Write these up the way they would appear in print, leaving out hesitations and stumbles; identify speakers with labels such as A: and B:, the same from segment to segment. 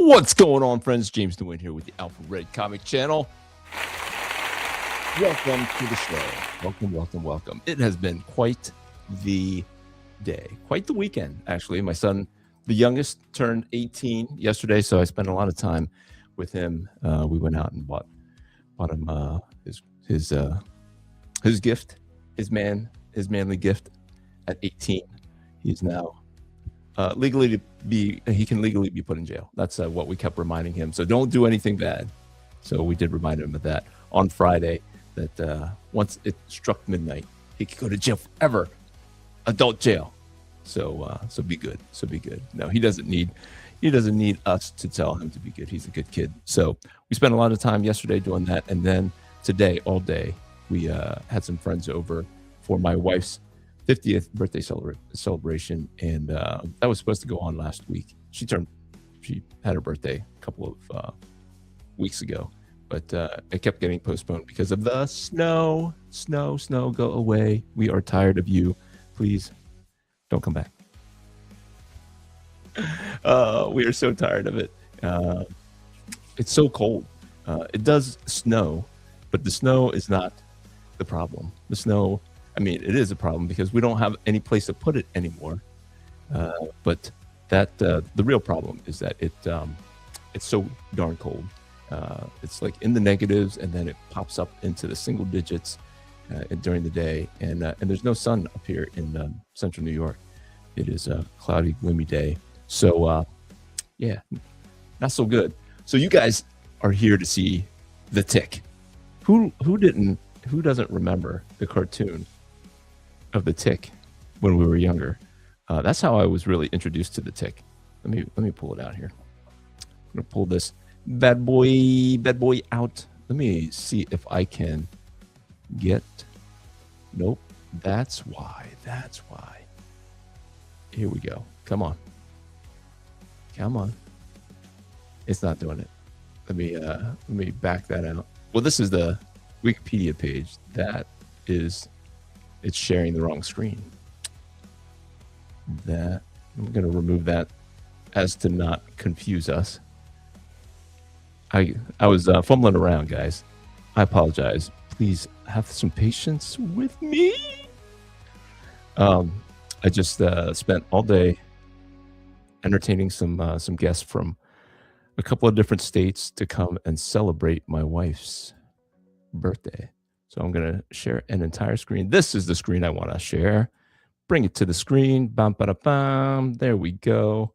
A: What's going on, friends? James DeWayne here with the Alpha Red Comic Channel. Welcome to the show. Welcome. It has been quite the day, quite the weekend, actually. My son, the youngest, turned 18 yesterday, so I spent a lot of time with him. We went out and bought him his gift, his manly gift at 18. He's now he can legally be put in jail. That's what we kept reminding him. So don't do anything bad. So we did remind him of that on Friday, that once it struck midnight, he could go to jail forever, adult jail. So be good. No, he doesn't need us to tell him to be good. He's a good kid. So we spent a lot of time yesterday doing that, and then today all day we had some friends over for my wife's 50th birthday celebration, and that was supposed to go on last week. She had her birthday a couple of weeks ago, but it kept getting postponed because of the snow. Go away. We are tired of you. Please don't come back. We are so tired of it. It's so cold. It does snow, but the snow is not the problem. The snow, it is a problem because we don't have any place to put it anymore. But the real problem is that it's so darn cold. It's like in the negatives, and then it pops up into the single digits during the day. And there's no sun up here in central New York. It is a cloudy, gloomy day. So yeah, not so good. So you guys are here to see The Tick. Who doesn't remember the cartoon of The Tick when we were younger? That's how I was really introduced to The Tick. Let me pull it out here. I'm gonna pull this bad boy out. Let me see if I can get. Nope. That's why. Here we go. Come on. It's not doing it. Let me back that out. Well, this is the Wikipedia page. It's sharing the wrong screen. I'm going to remove that as to not confuse us. I was fumbling around, guys. I apologize. Please have some patience with me. I just spent all day entertaining some guests from a couple of different states to come and celebrate my wife's birthday. So I'm going to share an entire screen. This is the screen I want to share. Bring it to the screen. Bam, ba, da, bam. There we go.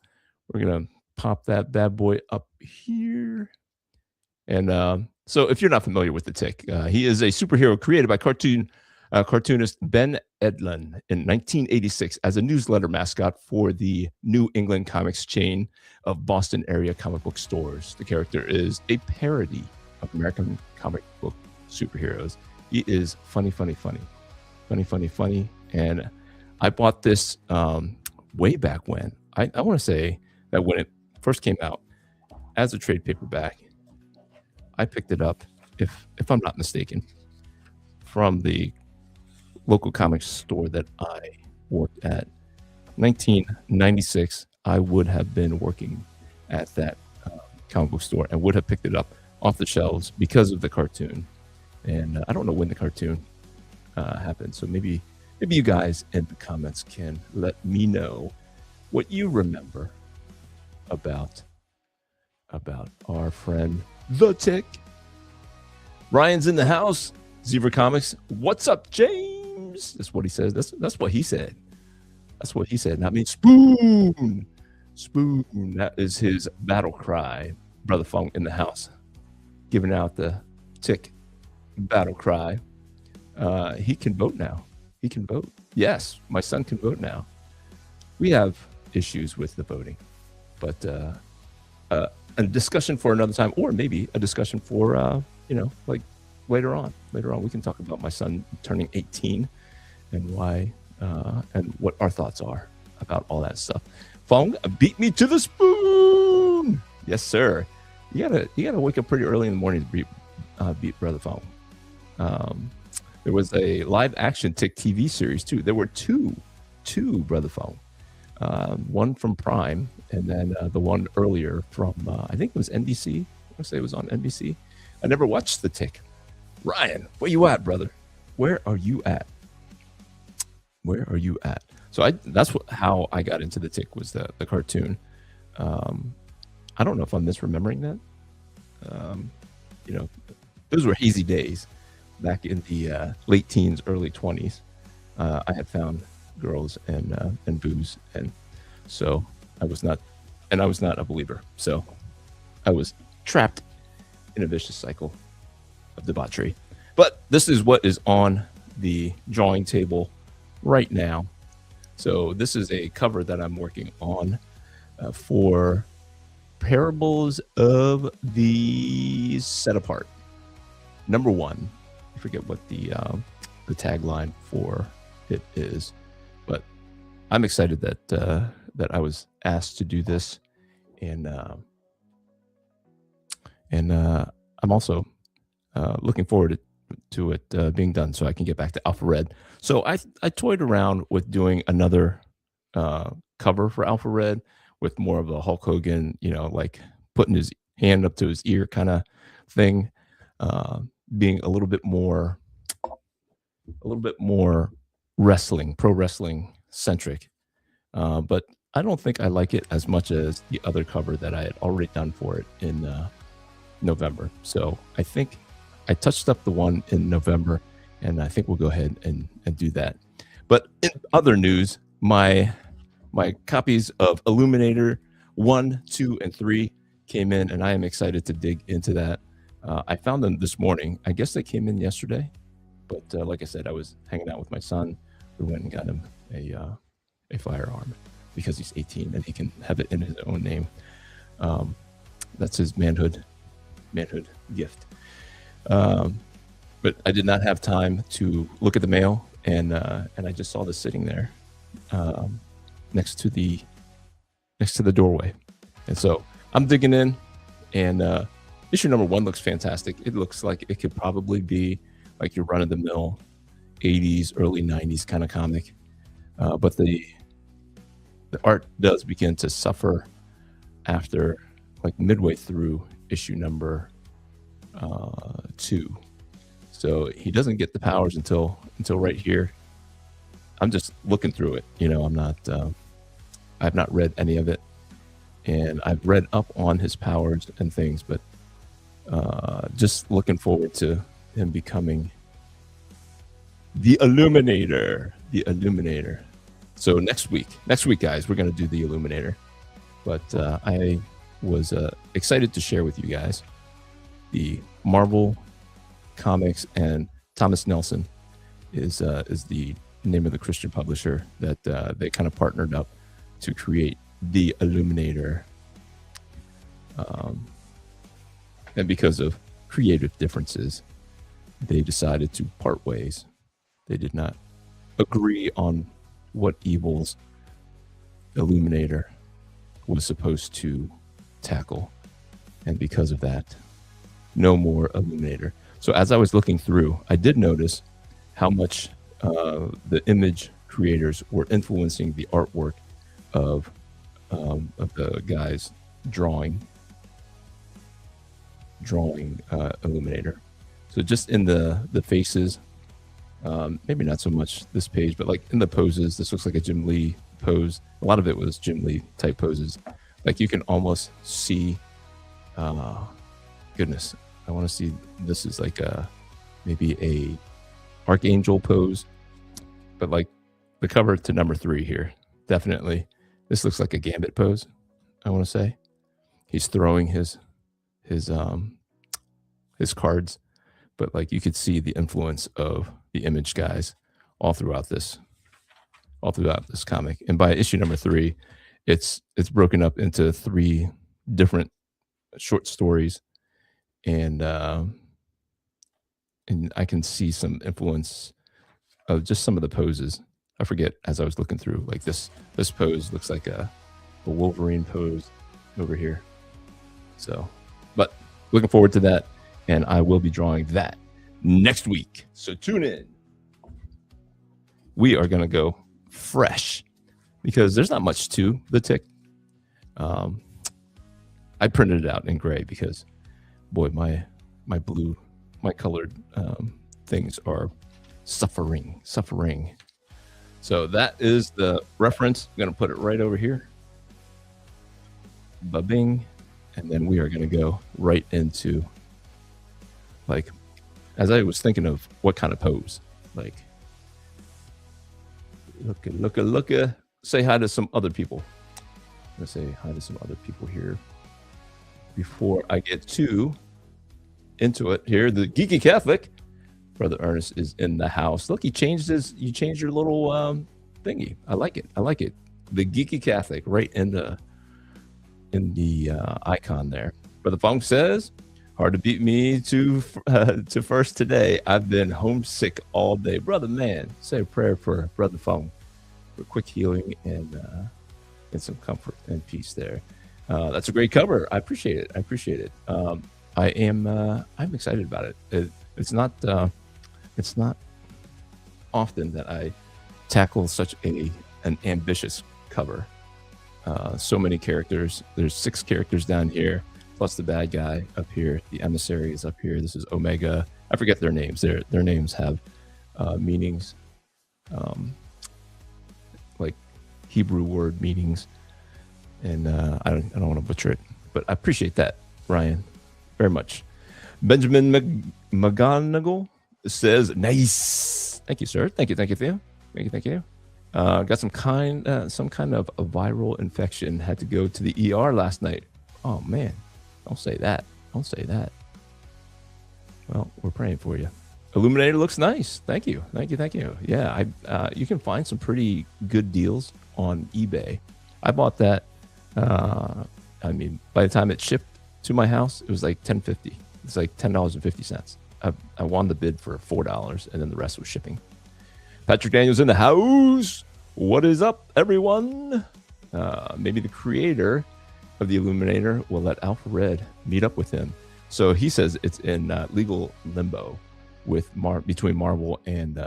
A: We're going to pop that bad boy up here. And so if you're not familiar with The Tick, he is a superhero created by cartoonist Ben Edlund in 1986 as a newsletter mascot for the New England comics chain of Boston area comic book stores. The character is a parody of American comic book superheroes. He is funny. And I bought this way back when. I want to say that when it first came out as a trade paperback, I picked it up, if I'm not mistaken, from the local comics store that I worked at. 1996, I would have been working at that comic book store and would have picked it up off the shelves because of the cartoon. And I don't know when the cartoon happened, so maybe you guys in the comments can let me know what you remember about our friend The Tick. Ryan's in the house. Zebra Comics. What's up, James? That's what he says. That's what he said. That's what he said. And I mean, spoon. That is his battle cry. Brother Funk in the house, giving out the Tick battle cry. He can vote now. He can vote. Yes, my son can vote now. We have issues with the voting, but a discussion for another time, or maybe a discussion for like later on we can talk about my son turning 18 and why and what our thoughts are about all that stuff. Fong, beat me to the spoon. Yes, sir. You gotta wake up pretty early in the morning to beat Brother Fong. There was a live action Tick TV series too. There were two Brother Fong. one from Prime, and then the one earlier from I think it was NBC. I want to say it was on NBC. I never watched The Tick. Ryan, where you at, brother? Where are you at? Where are you at? So that's how I got into The Tick, was the cartoon. I don't know if I'm misremembering that. Those were hazy days back in the late teens, early 20s. I had found girls and booze, and so I was not a believer. So I was trapped in a vicious cycle of debauchery. But this is what is on the drawing table right now. So this is a cover that I'm working on for Parables of the Set Apart. Number 1. I forget what the tagline for it is, but I'm excited that I was asked to do this, and I'm also looking forward to it being done, so I can get back to Alpha Red. So I toyed around with doing another cover for Alpha Red with more of a Hulk Hogan, like putting his hand up to his ear kind of thing, being a little bit more pro wrestling centric. But I don't think I like it as much as the other cover that I had already done for it in November. So I think I touched up the one in November, and I think we'll go ahead and do that. But in other news, my copies of Illuminator 1, 2, and 3 came in, and I am excited to dig into that. I found them this morning. I guess they came in yesterday, but like I said, I was hanging out with my son. We went and got him a firearm because he's 18 and he can have it in his own name. That's his manhood gift. But I did not have time to look at the mail, and I just saw this sitting there next to the doorway, and so I'm digging in. And issue number 1 looks fantastic. It looks like it could probably be like your run-of-the-mill 80s, early 90s kind of comic, but the art does begin to suffer after like midway through issue number 2. So he doesn't get the powers until right here. I'm just looking through it. I've not read any of it, and I've read up on his powers and things, but just looking forward to him becoming the Illuminator. So next week, guys, we're going to do the Illuminator. But I was excited to share with you guys the Marvel Comics, and Thomas Nelson is the name of the Christian publisher that they kind of partnered up to create the Illuminator. And because of creative differences, they decided to part ways. They did not agree on what evils Illuminator was supposed to tackle. And because of that, no more Illuminator. So as I was looking through, I did notice how much the image creators were influencing the artwork of the guys drawing Illuminator. So just in the faces, maybe not so much this page, but like in the poses, this looks like a Jim Lee pose. A lot of it was Jim Lee type poses. Like you can almost see, goodness, I want to see, this is like maybe a Archangel pose, but like the cover to number 3 here, definitely. This looks like a Gambit pose, I want to say. He's throwing his cards, but like you could see the influence of the image guys all throughout this comic. And by issue number 3, it's broken up into 3 different short stories, and I can see some influence of just some of the poses. I forget, as I was looking through, like this pose looks like a Wolverine pose over here. So, but looking forward to that, and I will be drawing that next week. So tune in. We are going to go fresh because there's not much to the Tick. I printed it out in gray because, boy, my colored things are suffering. So that is the reference. I'm going to put it right over here. Ba-bing. And then we are going to go right into, like, as I was thinking of what kind of pose. Like, look. Say hi to some other people. I'm going to say hi to some other people here before I get too into it here. The Geeky Catholic. Brother Ernest is in the house. Look, you changed your little thingy. I like it. The Geeky Catholic right in the icon there. Brother Funk says, hard to beat me to first today. I've been homesick all day. Brother man, say a prayer for Brother Funk for quick healing and some comfort and peace there. That's a great cover. I appreciate it. I'm excited about it. It's not often that I tackle such an ambitious cover. So many characters. There's 6 characters down here, plus the bad guy up here. The emissary is up here. This is Omega. I forget their names. Their names have meanings, like Hebrew word meanings, and I don't want to butcher it, but I appreciate that, Ryan, very much. Benjamin McGonigal says, nice. Thank you, sir. Thank you, Theo. Thank you. Got some kind of a viral infection. Had to go to the ER last night. Oh man, don't say that. Well, we're praying for you. Illuminator looks nice. Thank you. Yeah, you can find some pretty good deals on eBay. I bought that. By the time it shipped to my house, it was like $10.50. It's like $10.50. I won the bid for $4, and then the rest was shipping. Patrick Daniels in the house. What is up, everyone? Maybe the creator of the Illuminator will let Alpha Red meet up with him. So he says it's in legal limbo between Marvel and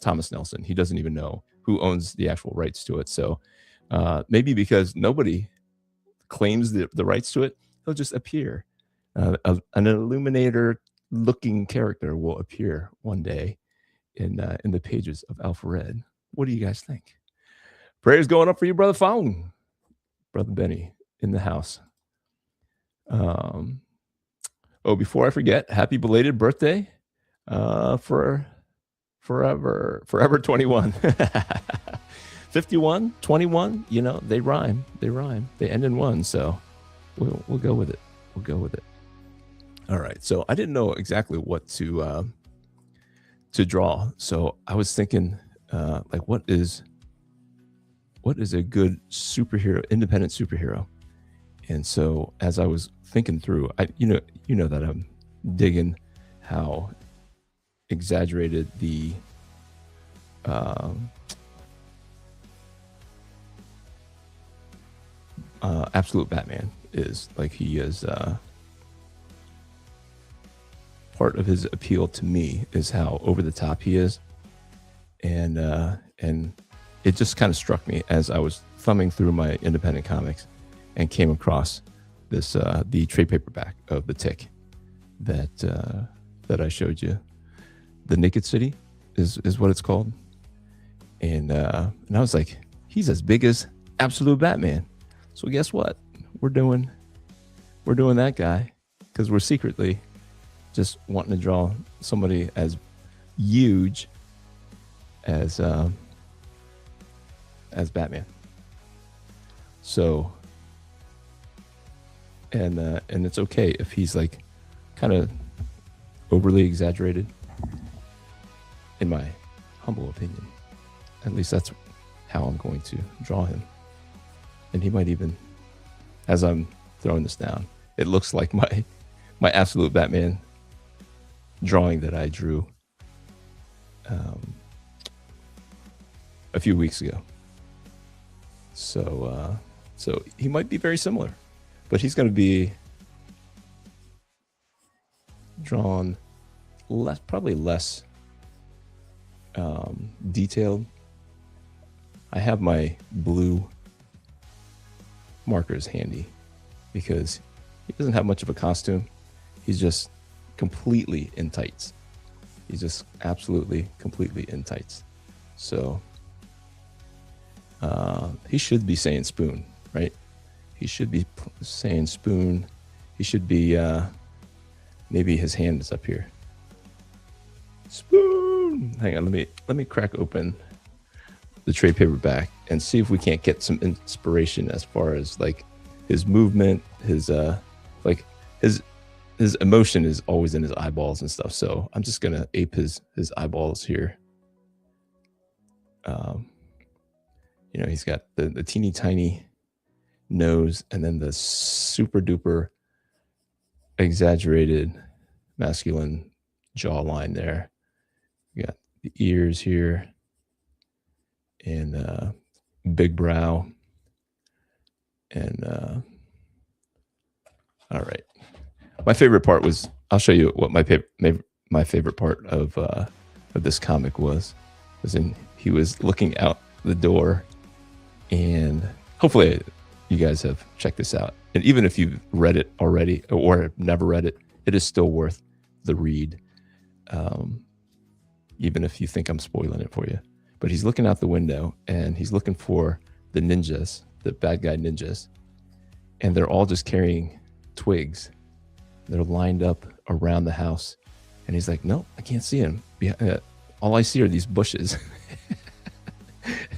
A: Thomas Nelson. He doesn't even know who owns the actual rights to it. So maybe because nobody claims the rights to it, he'll just appear. An Illuminator-looking character will appear one day in the pages of Alpha Red. What do you guys think? Prayers going up for you, Brother Fong. Brother Benny in the house. Before I forget, happy belated birthday for forever 21. 51, 21, they rhyme. They end in one, so we'll go with it. All right, so I didn't know exactly what to draw, so I was thinking, what is a good superhero, independent superhero? And so as I was thinking through, you know that I'm digging how exaggerated the Absolute Batman is. Like, he is part of his appeal to me is how over the top he is, and it just kind of struck me as I was thumbing through my independent comics and came across this the trade paperback of The Tick that I showed you. The Naked City is what it's called, and I was like, he's as big as Absolute Batman. So guess what? We're doing that guy because we're secretly just wanting to draw somebody as huge as Batman. So, and it's okay if he's like kind of overly exaggerated, in my humble opinion. At least that's how I'm going to draw him. And he might even, as I'm throwing this down, it looks like my Absolute Batman drawing that I drew a few weeks ago. So he might be very similar, but he's going to be drawn probably less detailed. I have my blue markers handy because he doesn't have much of a costume. He's just completely in tights. He's just absolutely, completely in tights. So he should be saying spoon, right? He should be saying spoon. He should be, maybe his hand is up here. Spoon. Hang on, let me crack open the trade paperback and see if we can't get some inspiration as far as like his movement, his like his emotion is always in his eyeballs and stuff. So I'm just gonna ape his eyeballs here. You know, he's got the teeny tiny nose and then the super duper exaggerated masculine jawline there. You got the ears here and big brow. And all right. My favorite part was, I'll show you what my favorite part of this comic was he was looking out the door, and hopefully you guys have checked this out. And even if you've read it already or have never read it, it is still worth the read. Even if you think I'm spoiling it for you. But he's looking out the window and he's looking for the ninjas, the bad guy ninjas. And they're all just carrying twigs. They're lined up around the house. And he's like, no, I can't see him. All I see are these bushes.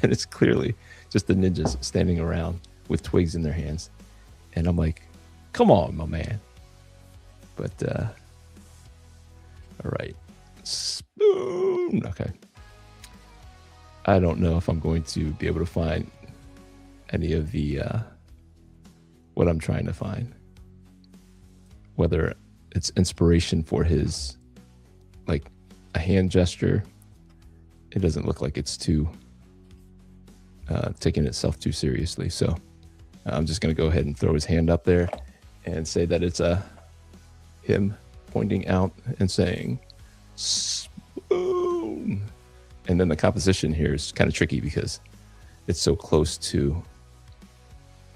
A: And it's clearly just the ninjas standing around with twigs in their hands. And I'm like, come on, my man. But, all right. Spoon. Okay. I don't know if I'm going to be able to find any of the, what I'm trying to find. Whether it's inspiration for his, like, a hand gesture. It doesn't look like it's too, taking itself too seriously. So I'm just going to go ahead and throw his hand up there and say that it's him pointing out and saying, spoon. And then the composition here is kind of tricky because it's so close to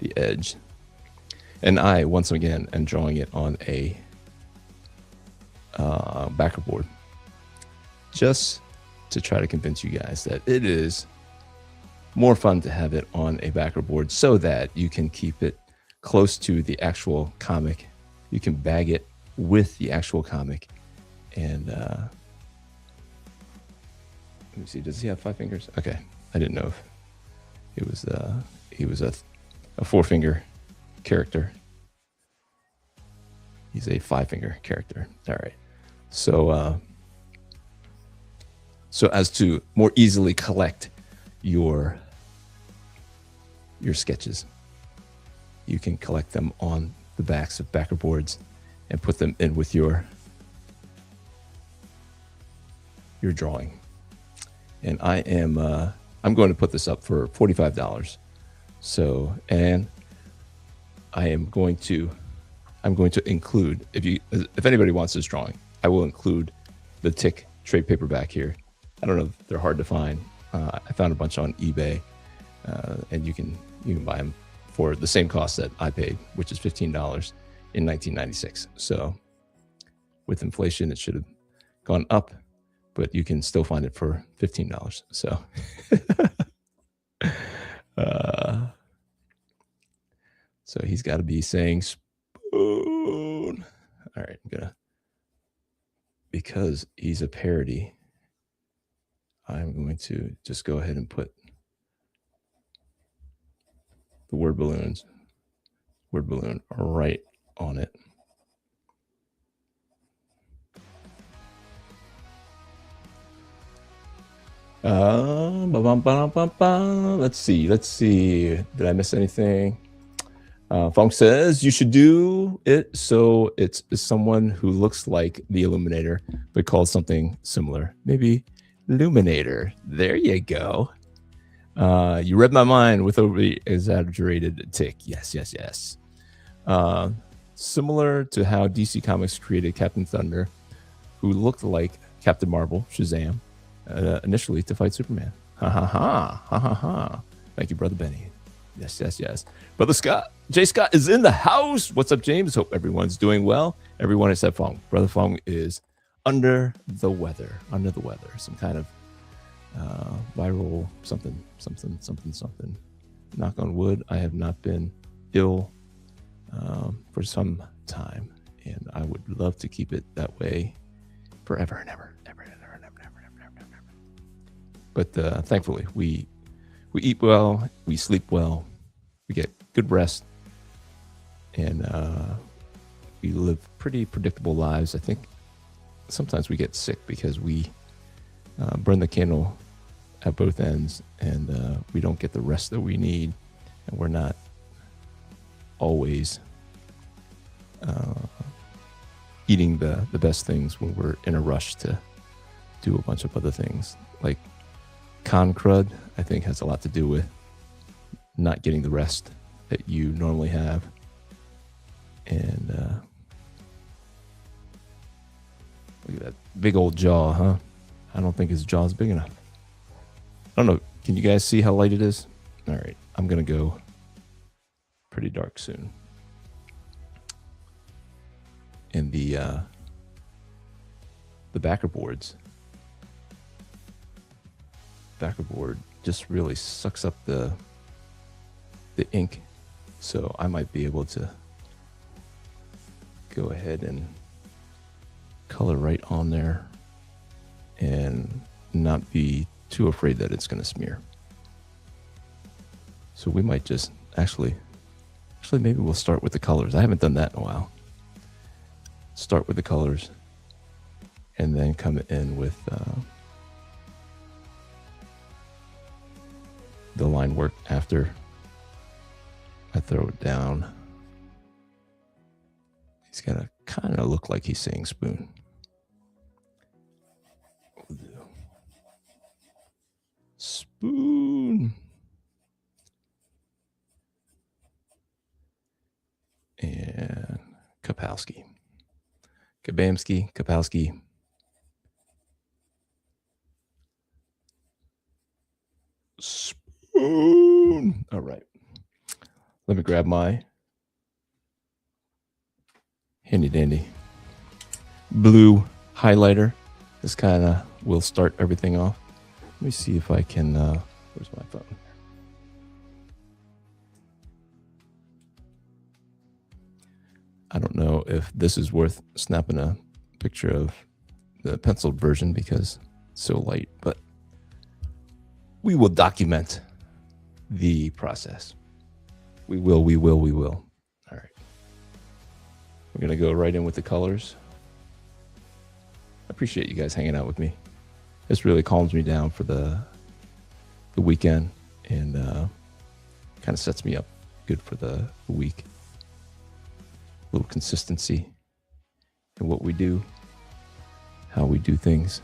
A: the edge. And I, once again, am drawing it on a backer board just to try to convince you guys that it is more fun to have it on a backer board so that you can keep it close to the actual comic. You can bag it with the actual comic. And let me see, does he have 5 fingers? Okay, I didn't know if it was he was a 4-finger character. He's a 5-finger character. All right. So so as to more easily collect your sketches, you can collect them on the backs of backer boards and put them in with your drawing. And I am I'm going to put this up for $45. So, and I'm going to include, if anybody wants this drawing, I will include the Tick trade paperback here. I don't know if they're hard to find. I found a bunch on eBay, and you can buy them for the same cost that I paid, which is $15 in 1996. So with inflation, it should have gone up, but you can still find it for $15. So so he's got to be saying spoon. All right, because he's a parody, I'm going to just go ahead and put the word balloon right on it. Let's see. Did I miss anything? Funk says you should do it so it's someone who looks like the Illuminator, but called something similar. Maybe Luminator. There you go. You read my mind with overly exaggerated tick. Yes. Similar to how DC Comics created Captain Thunder, who looked like Captain Marvel, Shazam, initially to fight Superman. Ha ha ha ha ha ha. Thank you, Brother Benny. Yes, yes, yes. Brother Scott, Jay Scott is in the house. What's up, James? Hope everyone's doing well. Everyone except Fong. Brother Fong is under the weather. Some kind of viral something. Knock on wood. I have not been ill for some time, and I would love to keep it that way forever and ever. But thankfully, we eat well, we sleep well, we get good rest, and we live pretty predictable lives. I think sometimes we get sick because we burn the candle at both ends, and we don't get the rest that we need, and we're not always eating the best things when we're in a rush to do a bunch of other things. Like con crud, I think, has a lot to do with not getting the rest that you normally have. And look at that big old jaw, huh? I don't think his jaw's big enough. I don't know. Can you guys see how light it is? All right. I'm going to go pretty dark soon. And the backer board just really sucks up the ink, so I might be able to go ahead and color right on there and not be too afraid that it's going to smear. So we might just actually maybe we'll start with the colors. I haven't done that in a while. Start with the colors and then come in with the line work after I throw it down. He's gonna kind of look like he's saying spoon. Spoon. And Kapowski. Kabamski, Kapowski. Spoon. All right. Let me grab my handy dandy blue highlighter. This kind of will start everything off. Let me see if I can, where's my phone? I don't know if this is worth snapping a picture of the penciled version because it's so light, but we will document the process. We will. All right. We're going to go right in with the colors. I appreciate you guys hanging out with me. This really calms me down for the weekend and kind of sets me up good for the week. A little consistency in what we do, how we do things.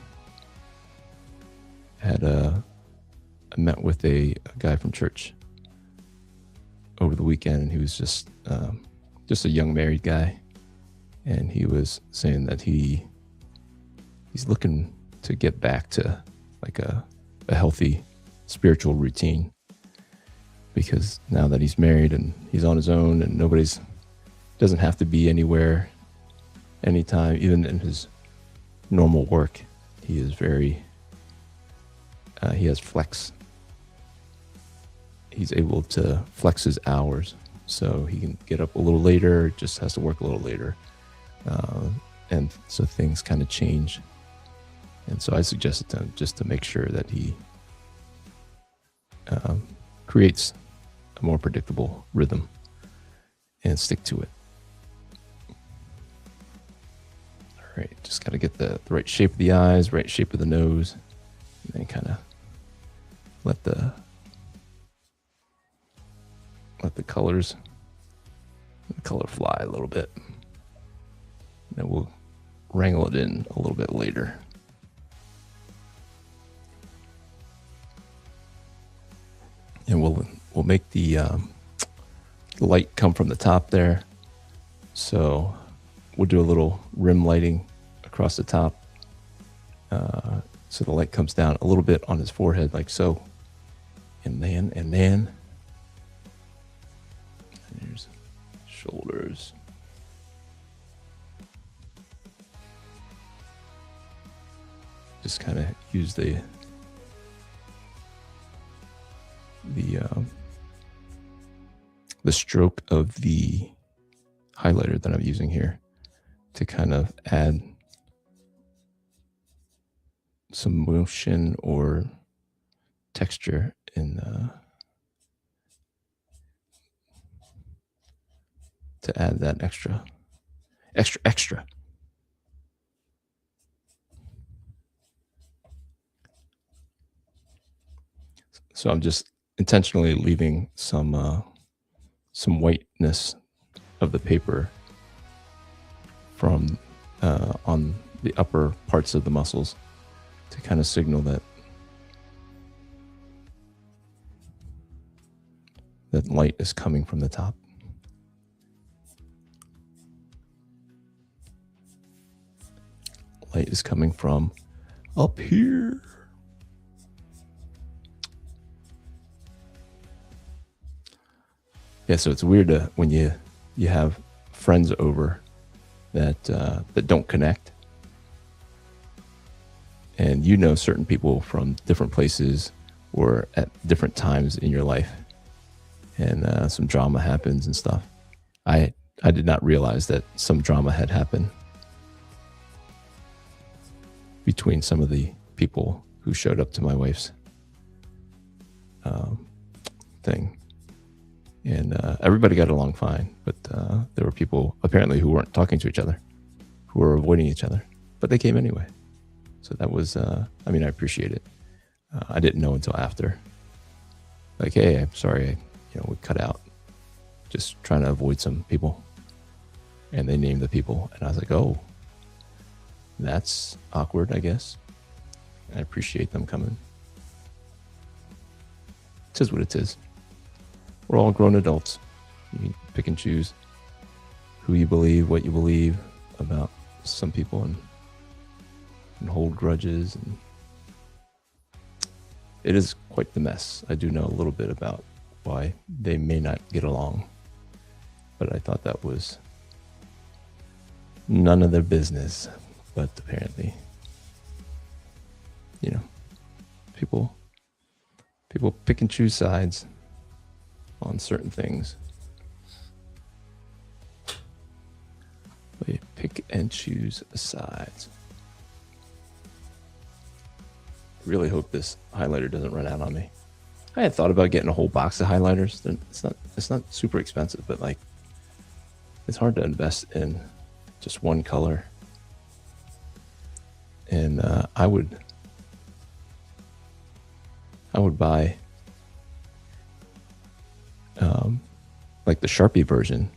A: I met with a guy from church over the weekend, and he was just a young married guy, and he was saying that he's looking to get back to like a healthy spiritual routine, because now that he's married and he's on his own and doesn't have to be anywhere anytime, even in his normal work, he is very he has flex. He's able to flex his hours, so he can get up a little later, just has to work a little later. And so things kind of change. And so I suggested to him just to make sure that he creates a more predictable rhythm and stick to it. All right, just got to get the right shape of the eyes, right shape of the nose, and then kind of let the color fly a little bit. And then we'll wrangle it in a little bit later. And we'll make the light come from the top there. So we'll do a little rim lighting across the top. So the light comes down a little bit on his forehead like so. and then there's shoulders. Just kind of use the stroke of the highlighter that I'm using here to kind of add some motion or texture in to add that extra. So I'm just intentionally leaving some whiteness of the paper from on the upper parts of the muscles to kind of signal that light is coming from the top. Light is coming from up here. Yeah, so it's weird when you have friends over that don't connect, and you know certain people from different places or at different times in your life, and some drama happens and stuff. I did not realize that some drama had happened between some of the people who showed up to my wife's thing. And everybody got along fine, but there were people apparently who weren't talking to each other, who were avoiding each other, but they came anyway. So that was, I appreciate it. I didn't know until after. Like, hey, I'm sorry, we cut out. Just trying to avoid some people. And they named the people, and I was like, oh, that's awkward, I guess. I appreciate them coming. It is what it is. We're all grown adults. You can pick and choose who you believe, what you believe about some people, and hold grudges. And it is quite the mess. I do know a little bit about why they may not get along, but I thought that was none of their business. But apparently, people pick and choose sides on certain things. They pick and choose sides. Really hope this highlighter doesn't run out on me. I had thought about getting a whole box of highlighters. It's not super expensive, but like it's hard to invest in just one color. And I would buy like the Sharpie version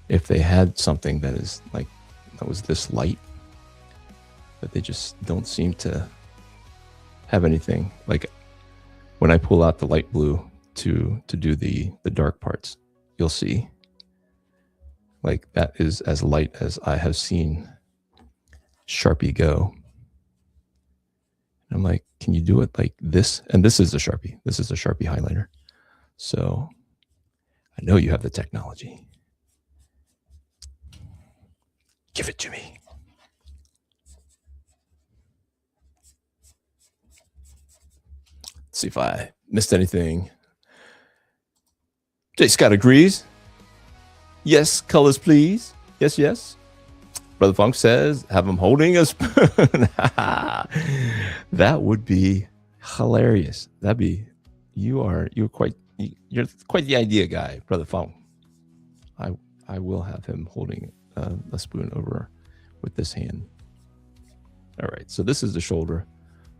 A: if they had something that was this light, but they just don't seem to have anything. Like when I pull out the light blue to do the dark parts, you'll see like that is as light as I have seen Sharpie go. And I'm like, can you do it like this? And this is a Sharpie. This is a Sharpie highlighter. So I know you have the technology. Give it to me. Let's see if I missed anything. J. Scott agrees. Yes, colors, please. Yes. Brother Funk says, have him holding a spoon. That would be hilarious. You're quite the idea guy, Brother Funk. I will have him holding a spoon over with this hand. All right, so this is the shoulder.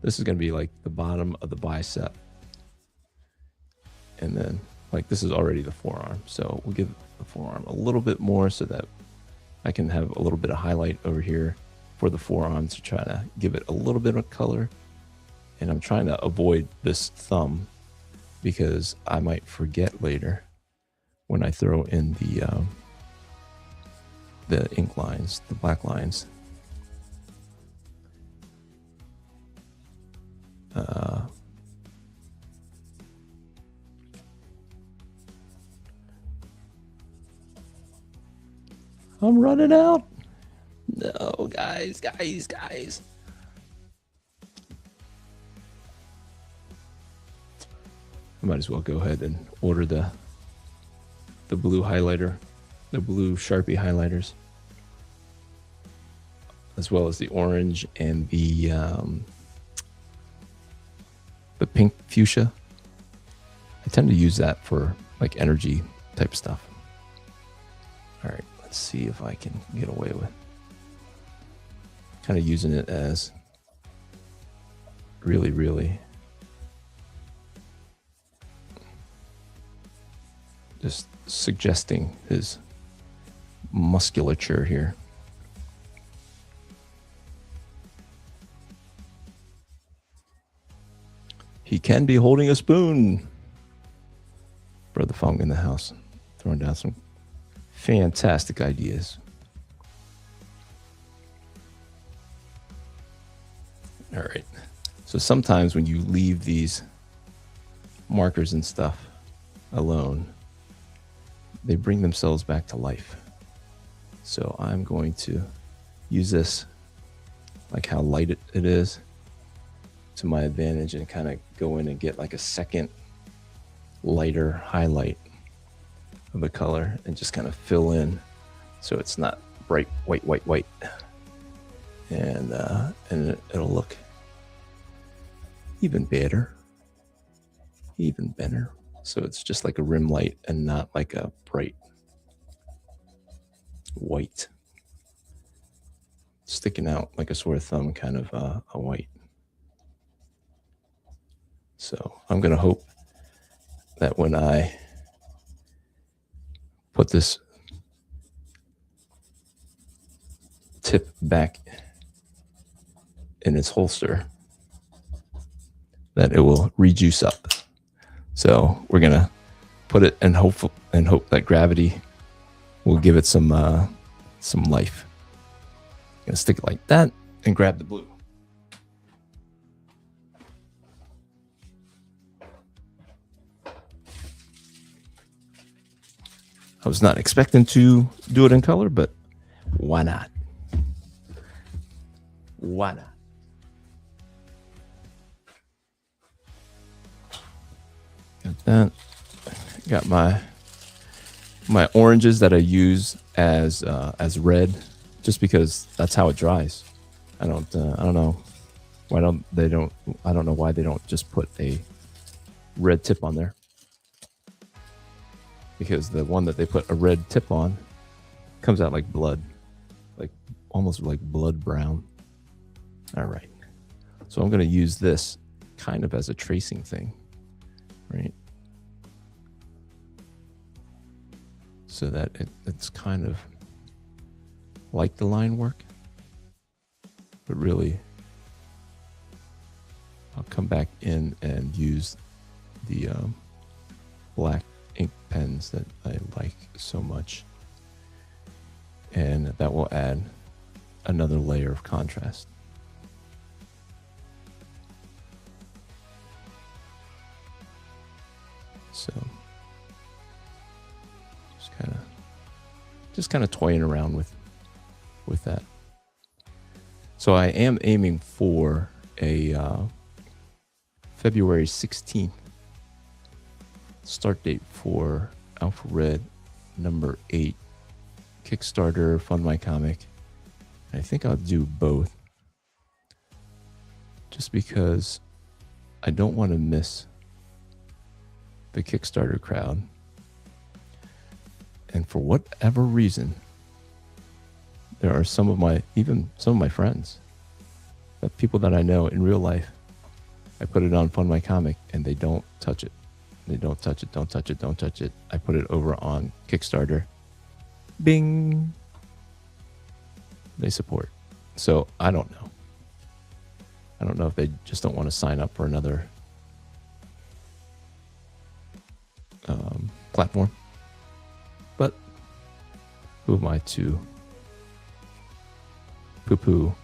A: This is going to be like the bottom of the bicep. And then like this is already the forearm. So we'll give the forearm a little bit more so that I can have a little bit of highlight over here for the forearm to try to give it a little bit of color. And I'm trying to avoid this thumb because I might forget later when I throw in the ink lines, the black lines. I'm running out. No, guys. I might as well go ahead and order the blue highlighter, the blue Sharpie highlighters, as well as the orange and the pink fuchsia. I tend to use that for like energy type stuff. All right, let's see if I can get away with kind of using it as really just suggesting his musculature here. He can be holding a spoon. Brother Fong in the house, throwing down some fantastic ideas. All right. So sometimes when you leave these markers and stuff alone, they bring themselves back to life. So I'm going to use this, like how light it is, to my advantage, and kind of go in and get like a second lighter highlight of the color and just kind of fill in so it's not bright white, and it'll look even better. So it's just like a rim light and not like a bright white sticking out like a sore thumb kind of a white. So I'm going to hope that when I put this tip back in its holster, that it will rejuice up. So we're going to put it and hope that gravity will give it some life. I'm going to stick it like that and grab the blue. I was not expecting to do it in color, but why not? Why not? Got that. Got my oranges that I use as red, just because that's how it dries. I don't know why they don't just put a red tip on there. Because the one that they put a red tip on comes out like blood, like almost like blood brown. All right. So I'm going to use this kind of as a tracing thing, right? So that it's kind of like the line work, but really I'll come back in and use the black ink pens that I like so much, and that will add another layer of contrast. So just kind of toying around with that. So I am aiming for a February 16th start date for Alpha Red number 8 Kickstarter Fund My Comic. I think I'll do both, just because I don't want to miss the Kickstarter crowd. And for whatever reason, there are some of my friends, that people that I know in real life, I put it on Fund My Comic and they don't touch it. Don't touch it. I put it over on Kickstarter. Bing. They support. So I don't know. I don't know if they just don't want to sign up for another platform. But who am I to poo-poo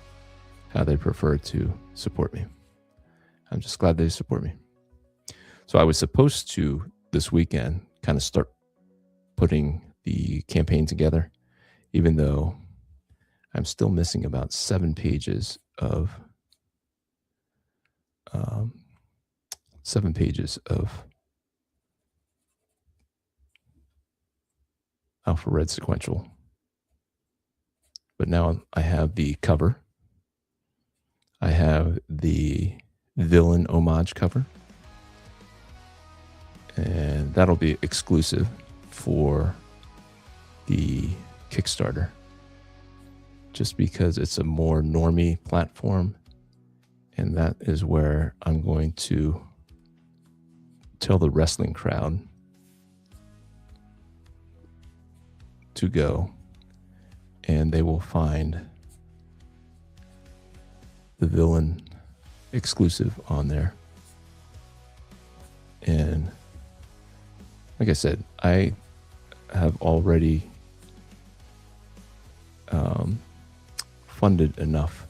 A: how they prefer to support me? I'm just glad they support me. So I was supposed to, this weekend, kind of start putting the campaign together, even though I'm still missing about 7 pages of 7 pages of Alpha Red sequential. But now I have the cover. I have the villain homage cover. And that'll be exclusive for the Kickstarter. Just because it's a more normie platform. And that is where I'm going to tell the wrestling crowd to go, and they will find the villain exclusive on there. And like I said, I have already funded enough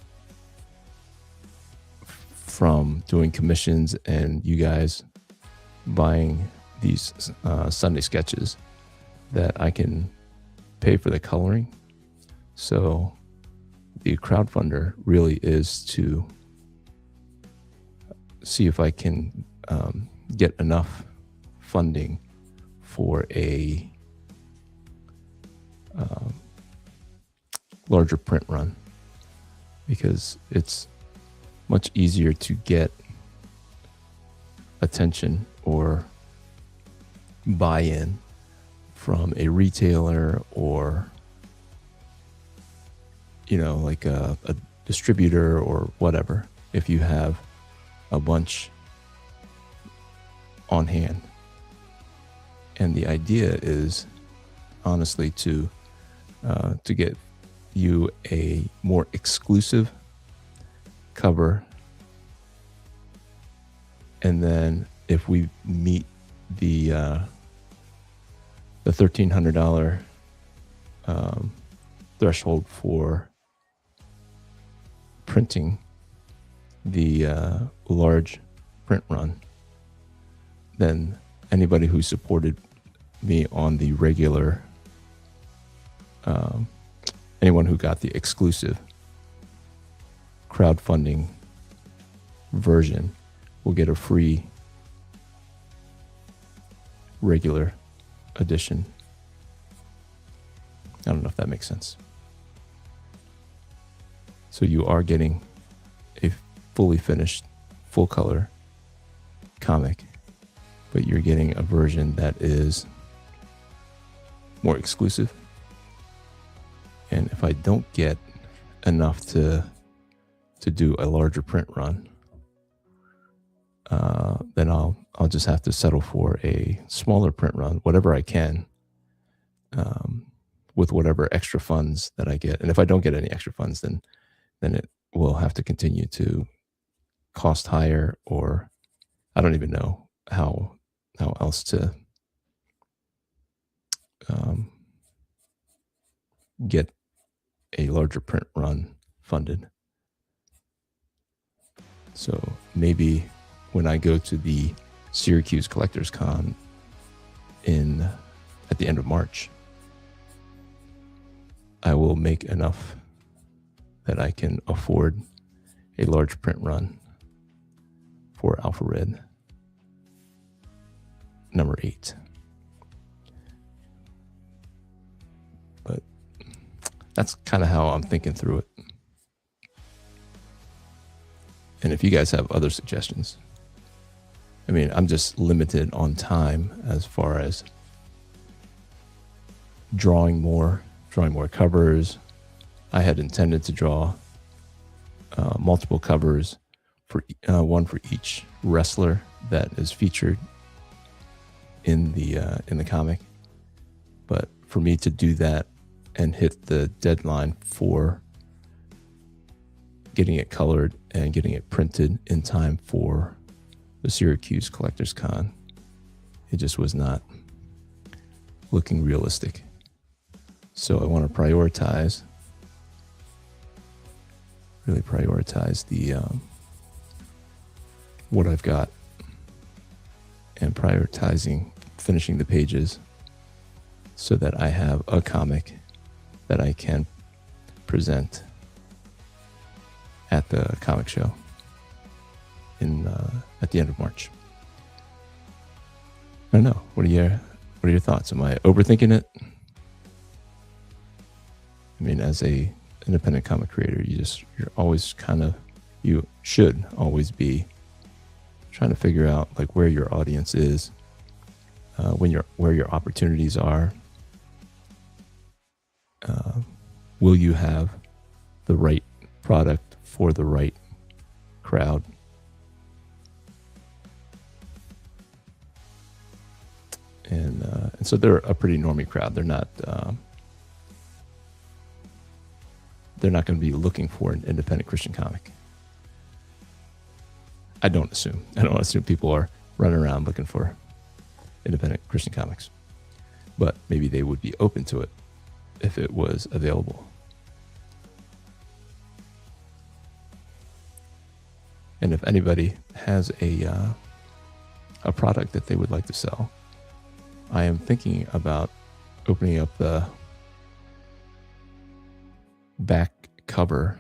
A: from doing commissions and you guys buying these Sunday sketches that I can pay for the coloring. So the crowdfunder really is to see if I can get enough funding for a larger print run, because it's much easier to get attention or buy-in from a retailer or, you know, like a distributor or whatever, if you have a bunch on hand. And the idea is honestly to get you a more exclusive cover, and then if we meet the $1,300 threshold for printing the large print run, then anybody who supported me on the regular, anyone who got the exclusive crowdfunding version will get a free regular edition. I don't know if that makes sense. So you are getting a fully finished, full color comic, but you're getting a version that is more exclusive. And if I don't get enough to do a larger print run, then I'll just have to settle for a smaller print run, whatever I can, with whatever extra funds that I get. And if I don't get any extra funds, then it will have to continue to cost higher, or I don't even know how else to get a larger print run funded. So maybe when I go to the Syracuse Collectors Con at the end of March, I will make enough that I can afford a large print run for Alpha Red number 8. But that's kind of how I'm thinking through it. And if you guys have other suggestions, I mean, I'm just limited on time as far as drawing more covers. I had intended to draw multiple covers for one for each wrestler that is featured in the comic. But for me to do that and hit the deadline for getting it colored and getting it printed in time for the Syracuse Collectors Con, it just was not looking realistic. So I want to really prioritize the what I've got, and prioritizing finishing the pages so that I have a comic that I can present at the comic show at the end of March. I don't know. What are your thoughts? Am I overthinking it? I mean, as a independent comic creator, you're always you should always be trying to figure out like where your audience is, where your opportunities are. Will you have the right product for the right crowd? And so they're a pretty normie crowd. They're not going to be looking for an independent Christian comic. I don't assume people are running around looking for independent Christian comics, but maybe they would be open to it if it was available. And if anybody has a product that they would like to sell, I am thinking about opening up the back cover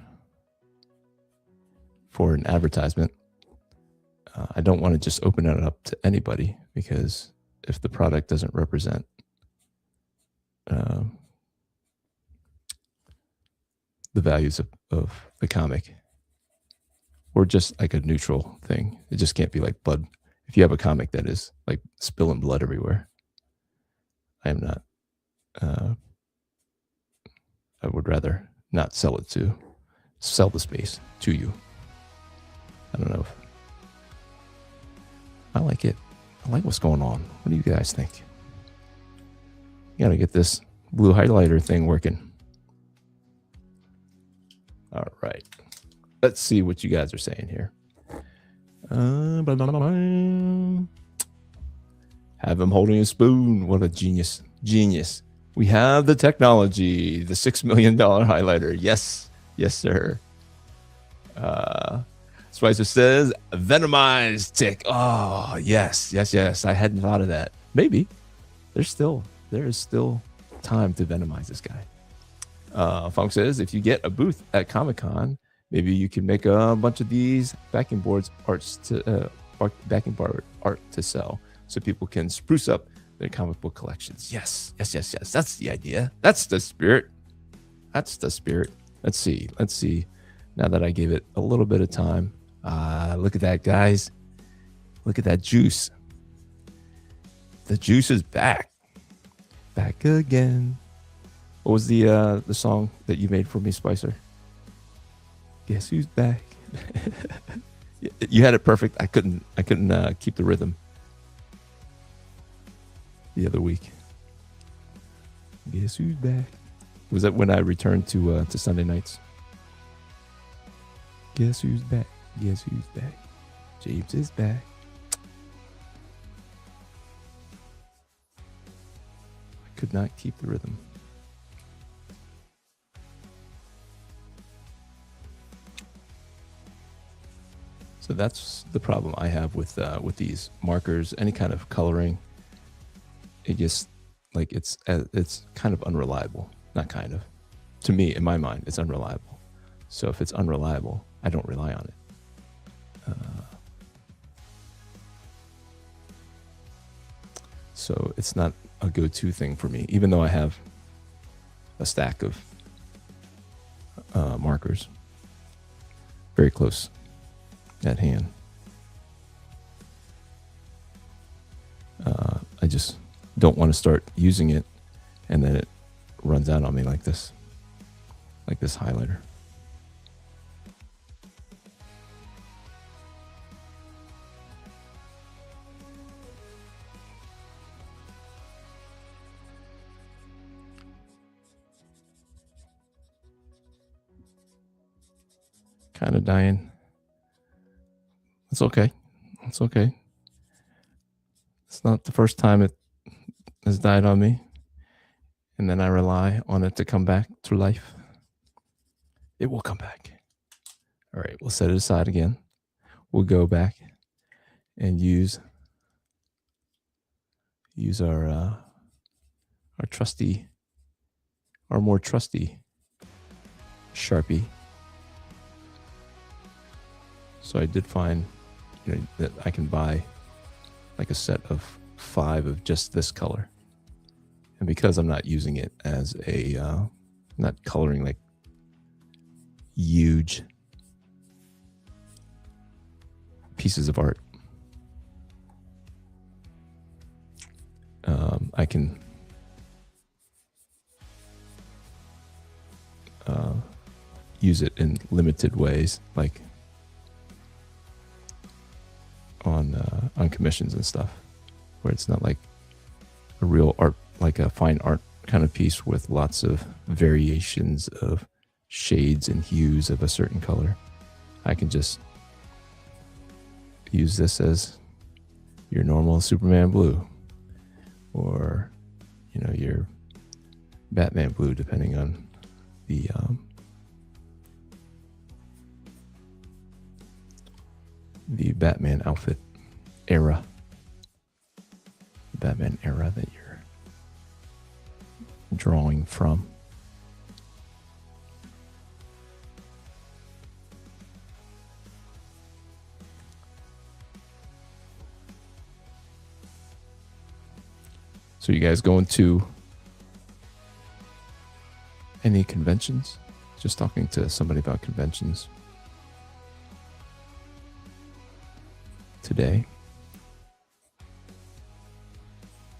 A: for an advertisement. I don't want to just open it up to anybody, because if the product doesn't represent the values of the comic, or just like a neutral thing, it just can't be like blood. If you have a comic that is like spilling blood everywhere, I am not. I would rather not sell the space to you. I don't know if I like it. I like what's going on. What do you guys think? You gotta get this blue highlighter thing working. All right. Let's see what you guys are saying here. Have him holding a spoon. What a genius. Genius. We have the technology. The $6 million highlighter. Yes. Yes, sir. Spicer says, venomized tick. Oh, yes. Yes, yes. I hadn't thought of that. Maybe. There is still time to venomize this guy. Funk says, if you get a booth at Comic-Con, maybe you can make a bunch of these backing board art to sell, so people can spruce up their comic book collections. Yes, yes, yes, yes. That's the idea. That's the spirit. That's the spirit. Let's see. Now that I gave it a little bit of time, look at that, guys. Look at that juice. The juice is back again. What was the song that you made for me, Spicer? Guess who's back? You had it perfect. I couldn't keep the rhythm the other week. Guess who's back? Was that when I returned to Sunday nights? Guess who's back? Guess who's back? James is back. I could not keep the rhythm. So that's the problem I have with these markers, any kind of coloring. It just like it's kind of unreliable. Not kind of. To me, in my mind, it's unreliable. So if it's unreliable, I don't rely on it. So it's not a go-to thing for me, even though I have a stack of markers very close at hand. I just don't want to start using it and then it runs out on me like this highlighter. Kind of dying. It's okay. It's okay. It's not the first time it has died on me, and then I rely on it to come back to life. It will come back. All right, we'll set it aside again. We'll go back and use our trusty our more trusty Sharpie. So I did find, that I can buy like a set of 5 of just this color. And because I'm not using it as not coloring like huge pieces of art, I can use it in limited ways, like on commissions and stuff, where it's not like a real art, like a fine art kind of piece with lots of variations of shades and hues of a certain color. I can just use this as your normal Superman blue, or your Batman blue, depending on the Batman outfit era, the Batman era that you're drawing from. So you guys going to any conventions? Just talking to somebody about conventions today.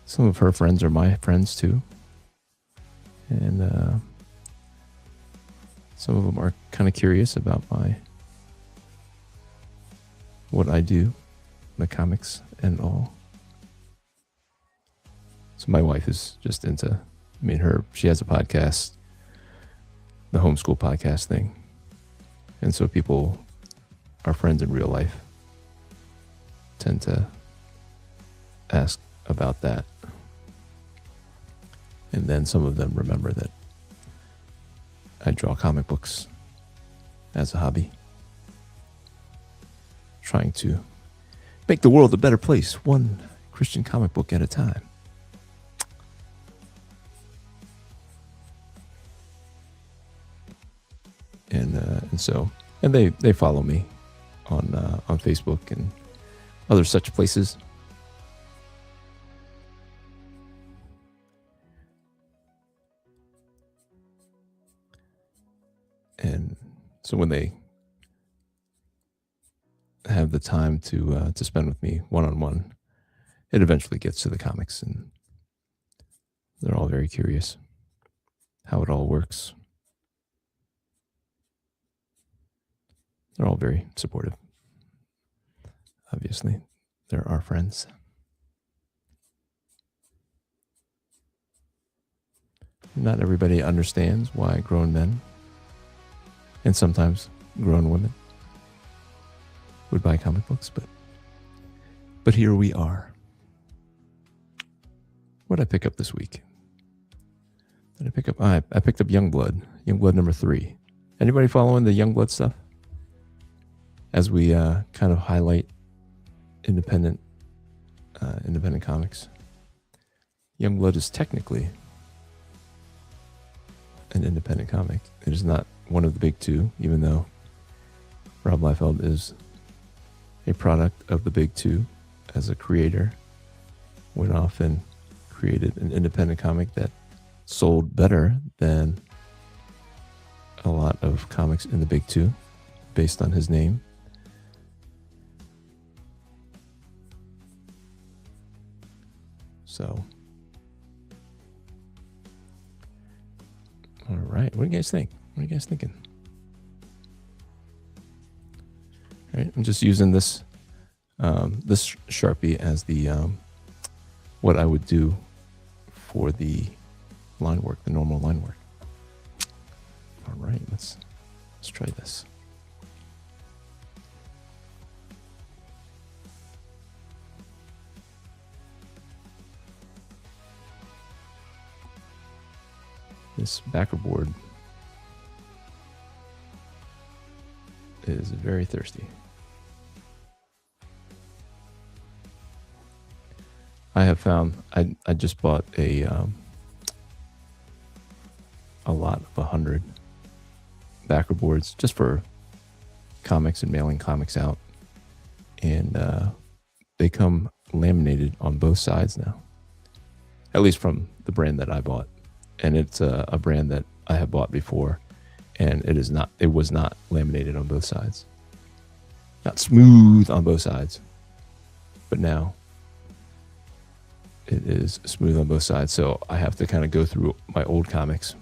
A: Some of her friends are my friends too. And some of them are kind of curious about what I do, the comics and all. So my wife is just into, she has a podcast, the homeschool podcast thing. And so people, our friends in real life, tend to ask about that. And then some of them remember that I draw comic books as a hobby, trying to make the world a better place, one Christian comic book at a time. And they follow me on Facebook and other such places. And so when they have the time to spend with me one-on-one, it eventually gets to the comics, and they're all very curious how it all works. They're all very supportive. Obviously, they're our friends. Not everybody understands why grown men, and sometimes grown women, would buy comic books, but here we are. What did I pick up this week? Did I pick up? I picked up Youngblood number 3. Anybody following the Youngblood stuff? As we kind of highlight independent comics. Youngblood is technically an independent comic. It is not one of the big 2, even though Rob Liefeld is a product of the big 2 as a creator. Went off and created an independent comic that sold better than a lot of comics in the big 2 based on his name. So, all right. What do you guys think? What are you guys thinking? All right. I'm just using this Sharpie as the what I would do for the line work, the normal line work. All right. Let's try this. This backer board is very thirsty. I have found, I just bought a a lot of 100 backer boards just for comics and mailing comics out. And they come laminated on both sides now, at least from the brand that I bought. And it's a brand that I have bought before, and it was not laminated on both sides. Not smooth on both sides, but now it is smooth on both sides. So I have to kind of go through my old comics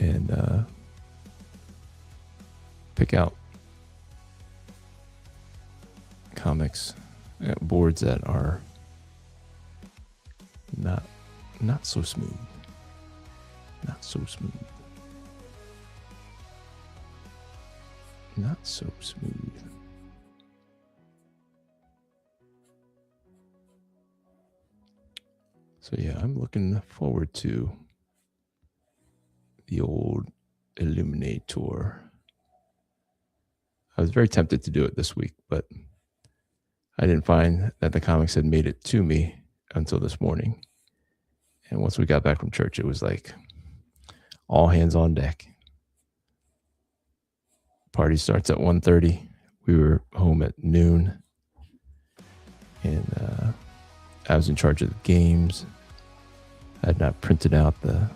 A: and pick out comics boards that are not so smooth. Not so smooth. Not so smooth. So yeah, I'm looking forward to the old Illuminator. I was very tempted to do it this week, but I didn't find that the comics had made it to me until this morning. And once we got back from church, it was like all hands on deck. Party starts at 1:30. We were home at noon. And I was in charge of the games. I had not printed out the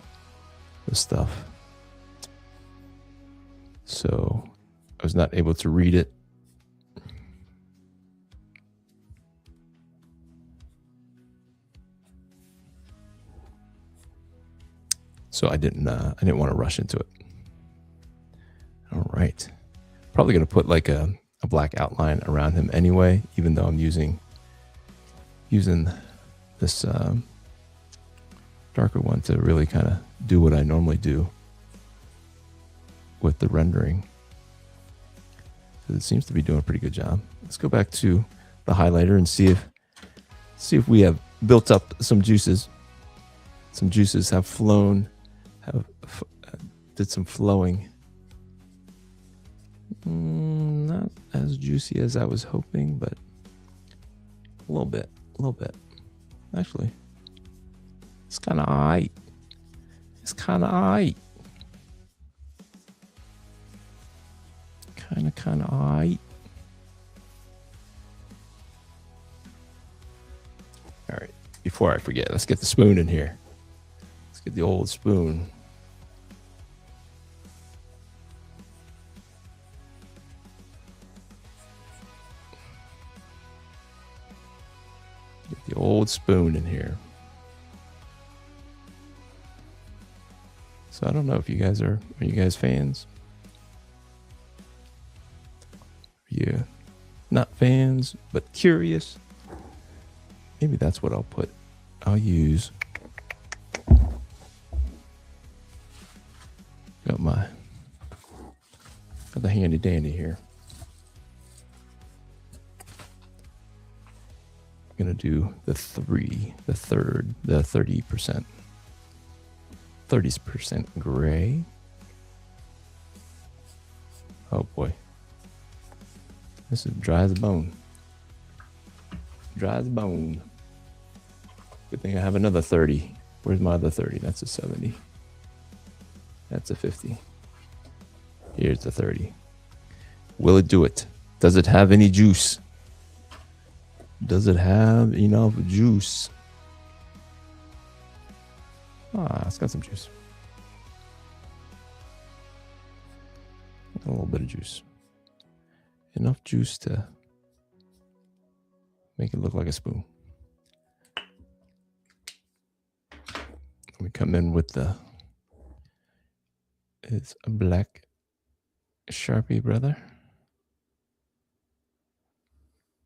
A: stuff. So I was not able to read it. So I didn't want to rush into it. All right. Probably going to put like a black outline around him anyway, even though I'm using this darker one to really kind of do what I normally do with the rendering. So it seems to be doing a pretty good job. Let's go back to the highlighter and see if we have built up some juices. Some juices have flown, did some flowing. Not as juicy as I was hoping, but a little bit. Actually, it's kind of alright. Kind of alright. All right, before I forget, let's get the spoon in here. Let's get the old spoon. Get the old spoon in here. So I don't know if you guys are you guys fans? Yeah, not fans, but curious. Maybe that's what I'll put. I'll use. Got the handy dandy here. I'm gonna do the 30%. 30% gray. Oh boy. This is dry as a bone. Dry as a bone. Good thing I have another 30. Where's my other 30? That's a 70. That's a 50. Here's the 30. Will it do it? Does it have any juice? Does it have enough juice? It's got some juice. A little bit of juice. Enough juice to make it look like a spoon. We come in with it's a black Sharpie, brother.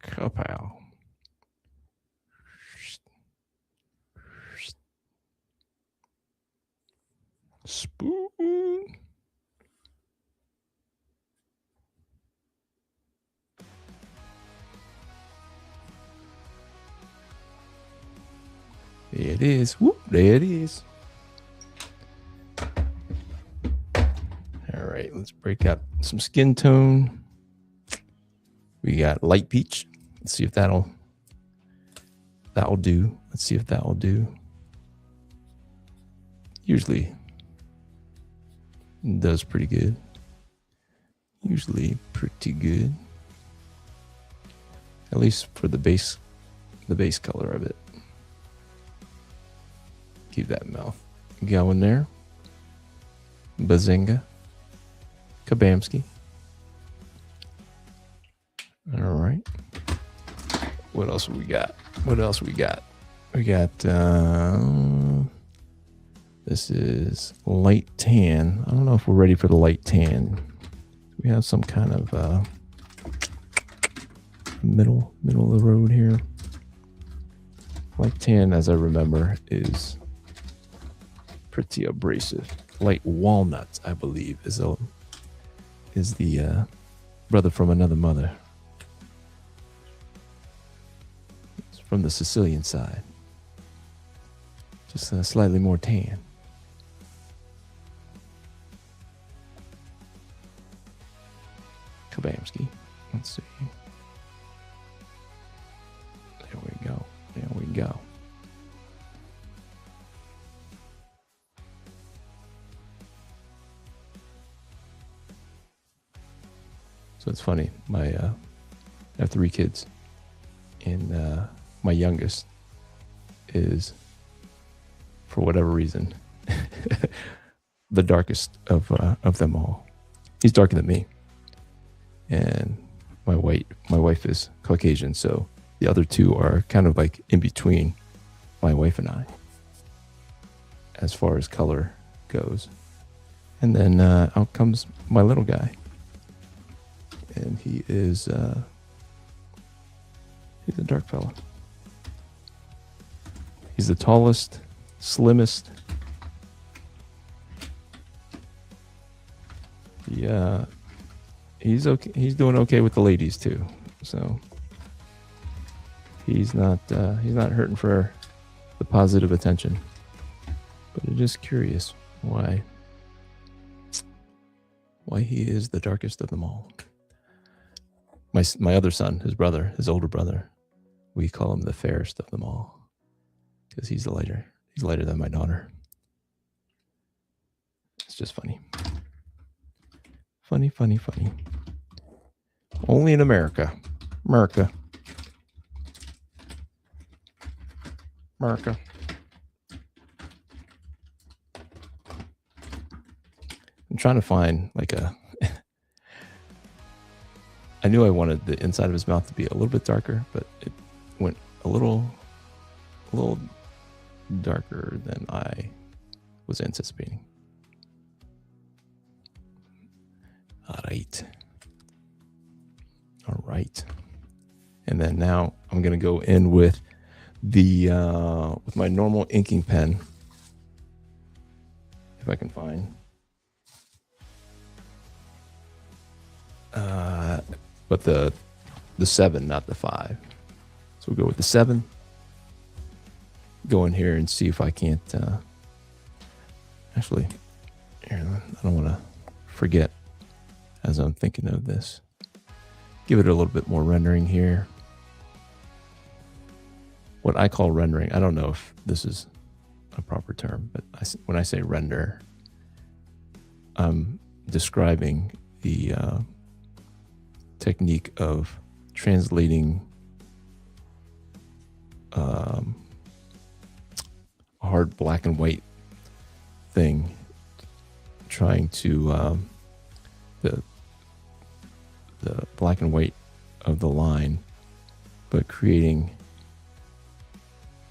A: Kapow. Spoon. There it is. Whoop, there it is. All right, let's break out some skin tone. We got light peach. Let's see if that'll That'll do. Let's see if that will do. Usually does pretty good. Usually pretty good. At least for the base color of it. Keep that mouth going there. Bazinga. Kabamski. All right. What else we got? We got this is light tan. I don't know if we're ready for the light tan. We have some kind of middle of the road here. Light tan, as I remember, is pretty abrasive. Light walnut, I believe, is the brother from another mother. It's from the Sicilian side. Just slightly more tan. Kabamski. Let's see. There we go. There we go. So it's funny. I have 3 kids, and my youngest is, for whatever reason, the darkest of them all. He's darker than me, and my wife is Caucasian, so the other 2 are kind of like in between my wife and I, as far as color goes. And then out comes my little guy, and he's a dark fella. He's the tallest, slimmest. Yeah, he's okay. He's doing okay with the ladies too, so he's not hurting for the positive attention. But I'm just curious why he is the darkest of them all. My other son, his older brother, we call him the fairest of them all, because he's lighter. He's lighter than my daughter. It's just funny. Funny. Only in America. America. I'm trying to find like I knew I wanted the inside of his mouth to be a little bit darker, but it went a little darker than I was anticipating. All right. And then now I'm gonna go in with with my normal inking pen, if I can find. But the 7, not the 5. So we'll go with the 7. Go in here and see if I can't. Actually, here, I don't want to forget as I'm thinking of this. Give it a little bit more rendering here. What I call rendering, I don't know if this is a proper term, but when I say render, I'm describing the technique of translating a hard black and white thing, trying to the black and white of the line, but creating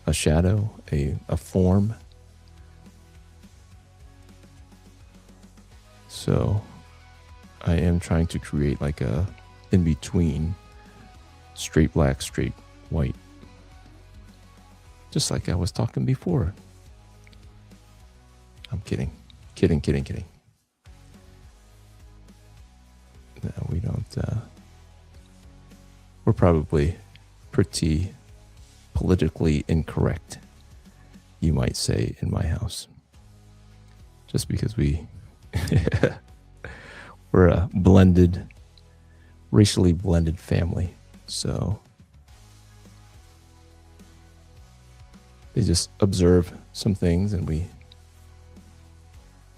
A: a shadow, a form. So I am trying to create like a in between straight black, straight white, just like I was talking before. I'm kidding. No, we don't. We're probably pretty politically incorrect, you might say, in my house, just because we're a racially blended family. So They just observe some things and we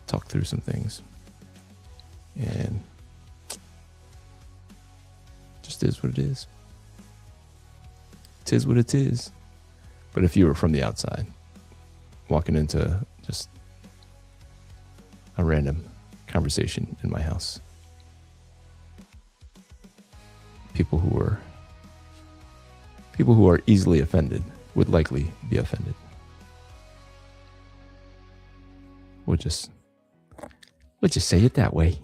A: talk through some things. And just is what it is. It is what it is. But if you were from the outside, walking into just a random conversation in my house, people who are easily offended would likely be offended. We'll just say it that way.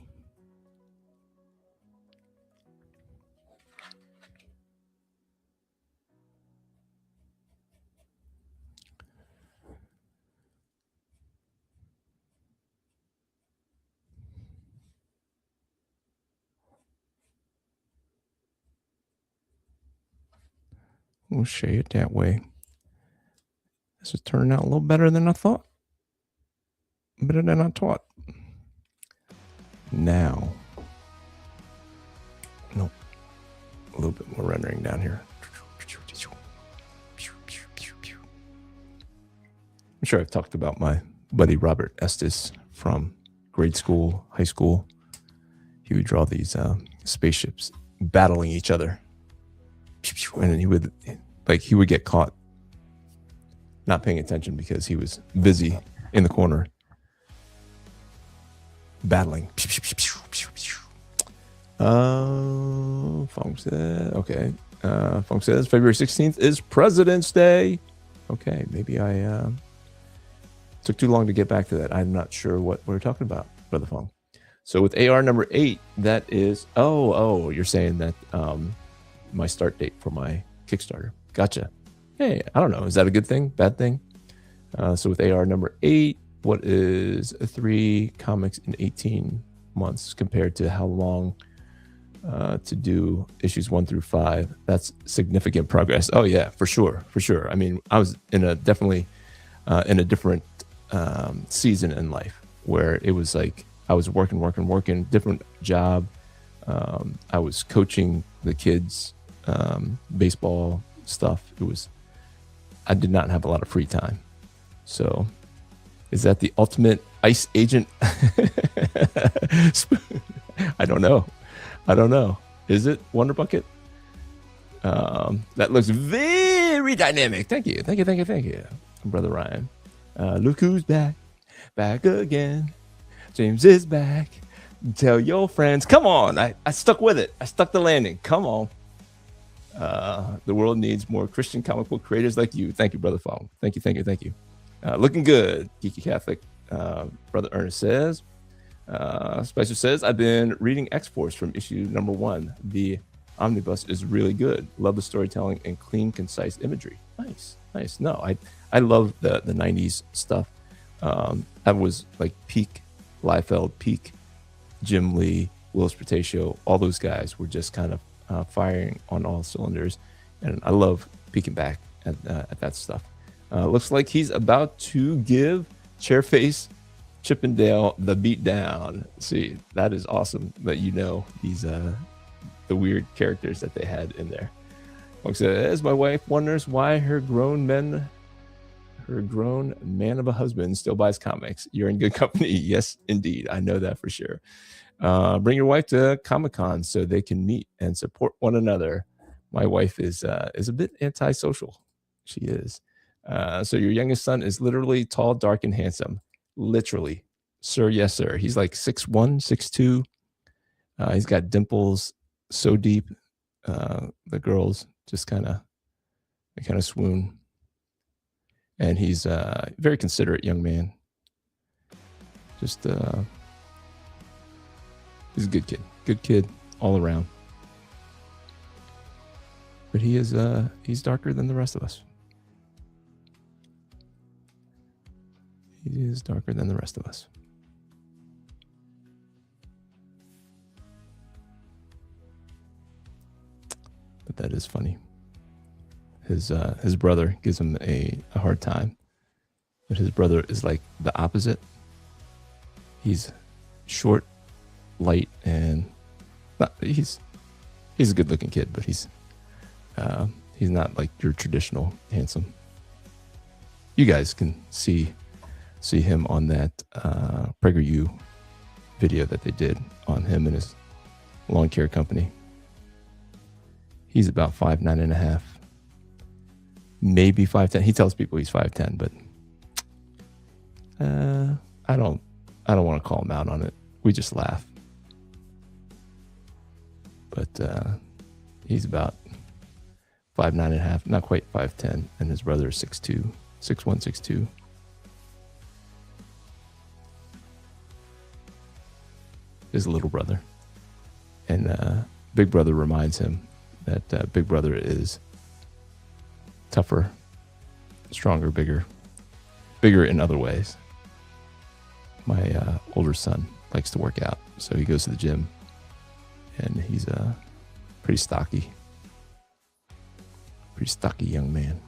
A: We'll say it that way. This is turning out a little better than I thought. Better than I thought. Now, nope, a little bit more rendering down here. I'm sure I've talked about my buddy Robert Estes from grade school, high school. He would draw these spaceships battling each other, and then he would get caught not paying attention because he was busy in the corner battling. Fong said, okay. Fong says February 16th is President's Day. Okay, maybe I took too long to get back to that. I'm not sure what we're talking about, Brother Fong. So with AR number 8, that is, you're saying that my start date for my Kickstarter. Gotcha. Hey, I don't know. Is that a good thing? Bad thing? So with AR number 8, what is 3 comics in 18 months compared to how long to do issues 1 through 5? That's significant progress. Oh yeah, for sure. I mean, I was definitely in a different season in life where it was like I was working, different job. I was coaching the kids, baseball stuff. I did not have a lot of free time. So is that the ultimate ice agent? I don't know. Is it Wonder Bucket? That looks very dynamic. Thank you, Brother Ryan. Look who's back again. James is back. Tell your friends. Come on. I stuck with it. I stuck the landing. Come on. The world needs more Christian comic book creators like you. Thank you, Brother Fong. Thank you. Looking good, Geeky Catholic. Brother Ernest says. Spicer says, I've been reading X-Force from issue number 1. The omnibus is really good. Love the storytelling and clean, concise imagery. Nice. No, I love the 90s stuff. That was like peak Liefeld, peak Jim Lee, Willis Portacio. All those guys were just kind of firing on all cylinders. And I love peeking back at that stuff. Looks like he's about to give Chairface Chippendale the beat down. See, that is awesome that these the weird characters that they had in there. Like says, my wife wonders why her grown man of a husband still buys comics. You're in good company. Yes, indeed. I know that for sure. Bring your wife to Comic-Con so they can meet and support one another. My wife is a bit antisocial. She is. So your youngest son is literally tall, dark, and handsome. Literally, sir. Yes, sir. He's like 6'1", 6'2". He's got dimples so deep. The girls just kind of swoon. And he's a very considerate young man. Just he's a good kid all around. But he's darker than the rest of us. He is darker than the rest of us. But that is funny. His brother gives him a hard time. But his brother is like the opposite. He's short, light, and he's a good looking kid, but he's not like your traditional handsome. You guys can see him on that PragerU video that they did on him and his lawn care company. He's about 5'9.5", maybe 5'10". He tells people he's 5'10", but I don't want to call him out on it. We just laugh. But he's about 5'9.5", not quite 5'10", and his brother is 6'2", 6'1", 6'2". His little brother. And Big Brother reminds him that Big Brother is tougher, stronger, bigger in other ways. My older son likes to work out, so he goes to the gym, and he's pretty stocky young man.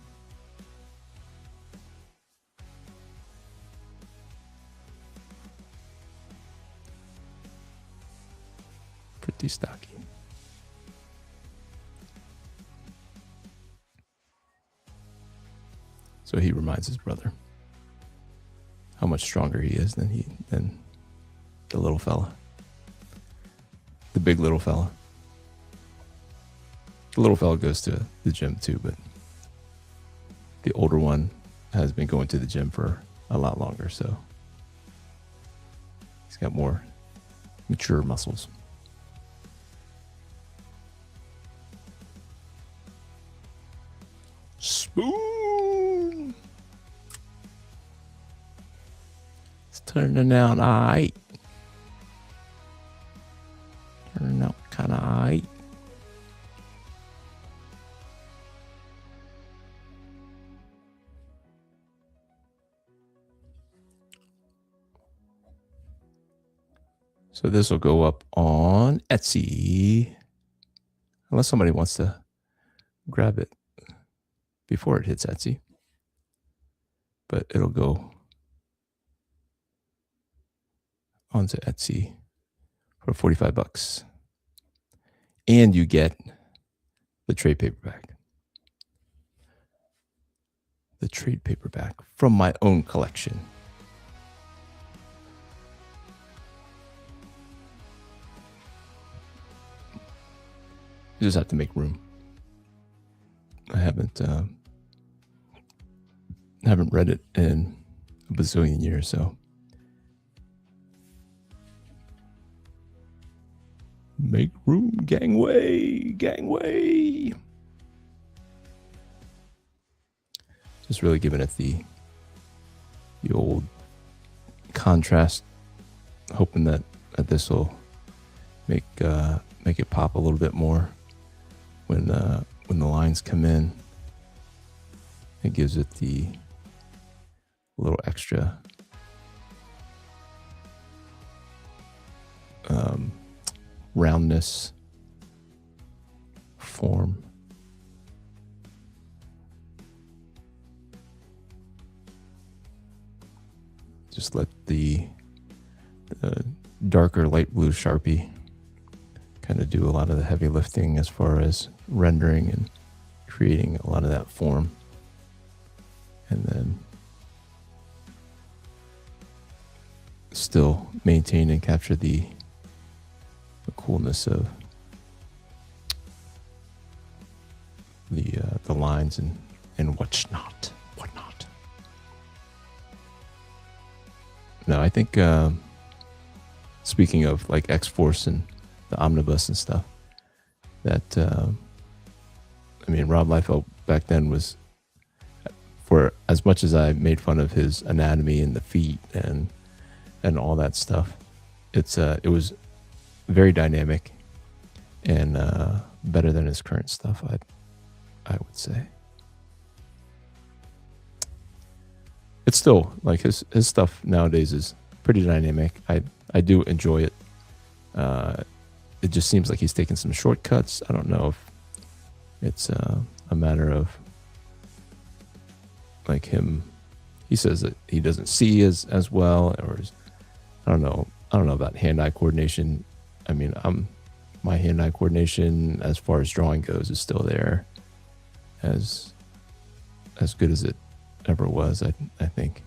A: Pretty stocky. So he reminds his brother how much stronger he is than the little fella. The big little fella. The little fella goes to the gym too, but the older one has been going to the gym for a lot longer, so he's got more mature muscles. Spoon! It's turning out alright. Turning out kind of alright. So this will go up on Etsy, unless somebody wants to grab it before it hits Etsy. But it'll go onto Etsy for $45. And you get the trade paperback. The trade paperback from my own collection. You just have to make room. I haven't read it in a bazillion years, so make room, gangway. Just really giving it the old contrast, hoping that this will make it pop a little bit more when the lines come in. It gives it the little extra roundness, form. Just let the darker light blue Sharpie kind of do a lot of the heavy lifting as far as rendering and creating a lot of that form. And then still maintain and capture the coolness of the lines and whatnot. No, I think speaking of like X-Force and the omnibus and stuff, that Rob Liefeld back then was, for as much as I made fun of his anatomy and the feet and all that stuff, it was very dynamic and better than his current stuff, I would say. It's still like his stuff nowadays is pretty dynamic. I do enjoy it. It just seems like he's taking some shortcuts. I don't know if it's a matter of like him. He says that he doesn't see as well, or I don't know about hand-eye coordination. I mean, my hand-eye coordination as far as drawing goes is still there, as good as ever was, I think.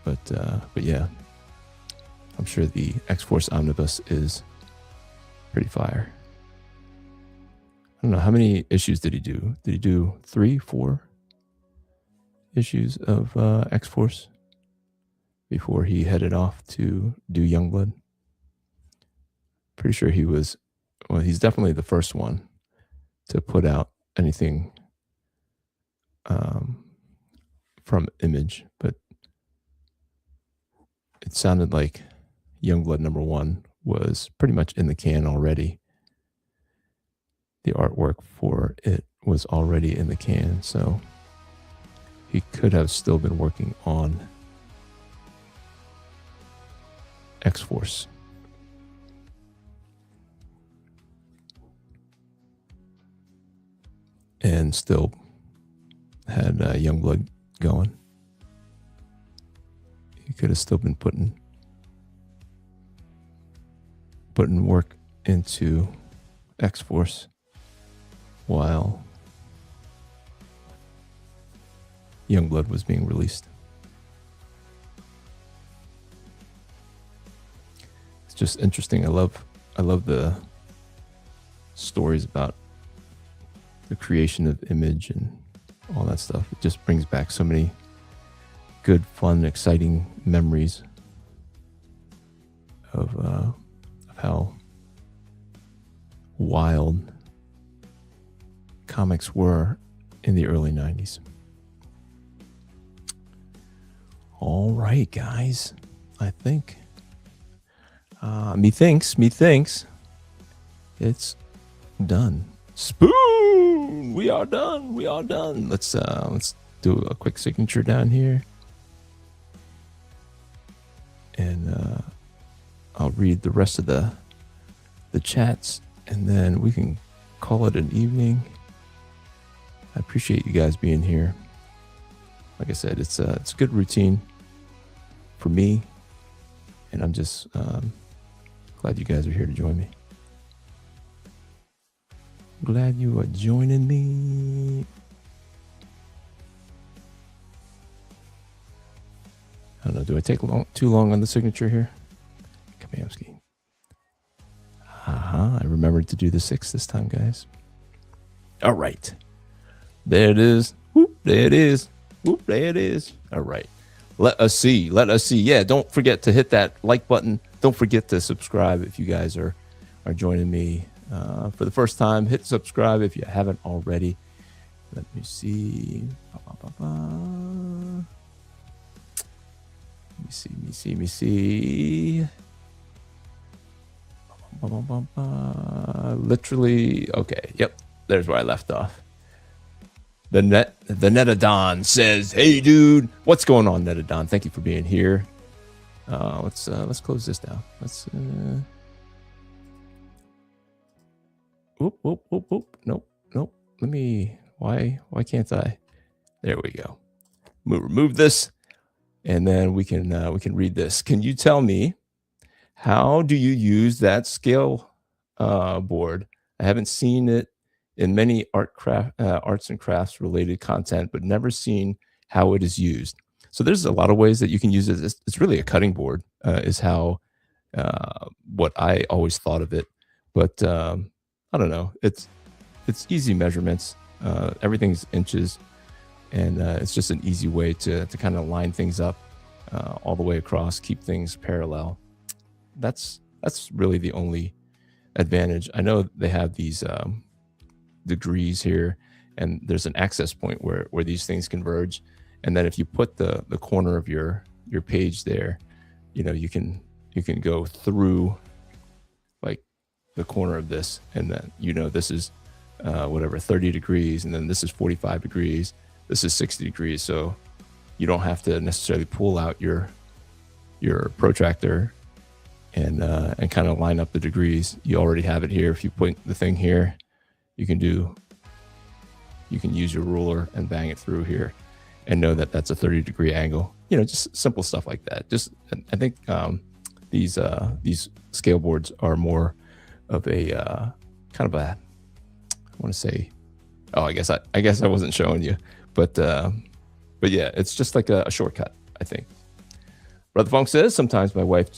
A: But yeah, I'm sure the X-Force Omnibus is pretty fire. I don't know, how many issues did he do? Did he do 3, 4 issues of X-Force before he headed off to do Youngblood? Pretty sure he's definitely the first one to put out anything from Image, but it sounded like Youngblood #1 was pretty much in the can already. The artwork for it was already in the can, so he could have still been working on X-Force. And still had Youngblood going. He could have still been putting work into X-Force while Youngblood was being released. It's just interesting. I love the stories about the creation of Image and all that stuff. It just brings back so many good, fun, exciting memories of how wild comics were in the early 90s. All right, guys. I think methinks it's done. Spoon! We are done. Let's do a quick signature down here. And I'll read the rest of the chats, and then we can call it an evening. I appreciate you guys being here. Like I said, it's a good routine for me, and I'm just glad you guys are here to join me. Glad you are joining me. I don't know. Do I take too long on the signature here? Kamamski. I remembered to do the 6 this time, guys. All right. There it is. Whoop, there it is. Whoop, there it is. All right. Let us see. Yeah, don't forget to hit that like button. Don't forget to subscribe if you guys are joining me for the first time. Hit subscribe if you haven't already. Let me see. Let me see. Literally, okay. Yep, there's where I left off. The Netadon says, "Hey, dude, what's going on, Netadon? Thank you for being here. Let's close this down. Let's. Whoop. Nope. Let me. Why can't I? There we go. Remove this, and then we can read this. Can you tell me, how do you use that scale board? I haven't seen it in many arts and crafts related content, but never seen how it is used. So there's a lot of ways that you can use it. It's really a cutting board, is how what I always thought of it. But I don't know. It's easy measurements. Everything's inches, and it's just an easy way to kind of line things up all the way across, keep things parallel. That's really the only advantage. I know they have these degrees here, and there's an access point where these things converge, and then if you put the corner of your page there, you can go through like the corner of this, and then this is whatever 30 degrees, and then this is 45 degrees, this is 60 degrees, so you don't have to necessarily pull out your protractor and kind of line up the degrees. You already have it here. If you put the thing here, you can use your ruler and bang it through here and know that that's a 30-degree angle. Just simple stuff like that. I think these scale boards are more of a kind of a, I want to say, Oh, I guess I wasn't showing you, but yeah, it's just like a shortcut, I think. Brother Funk says, sometimes my wife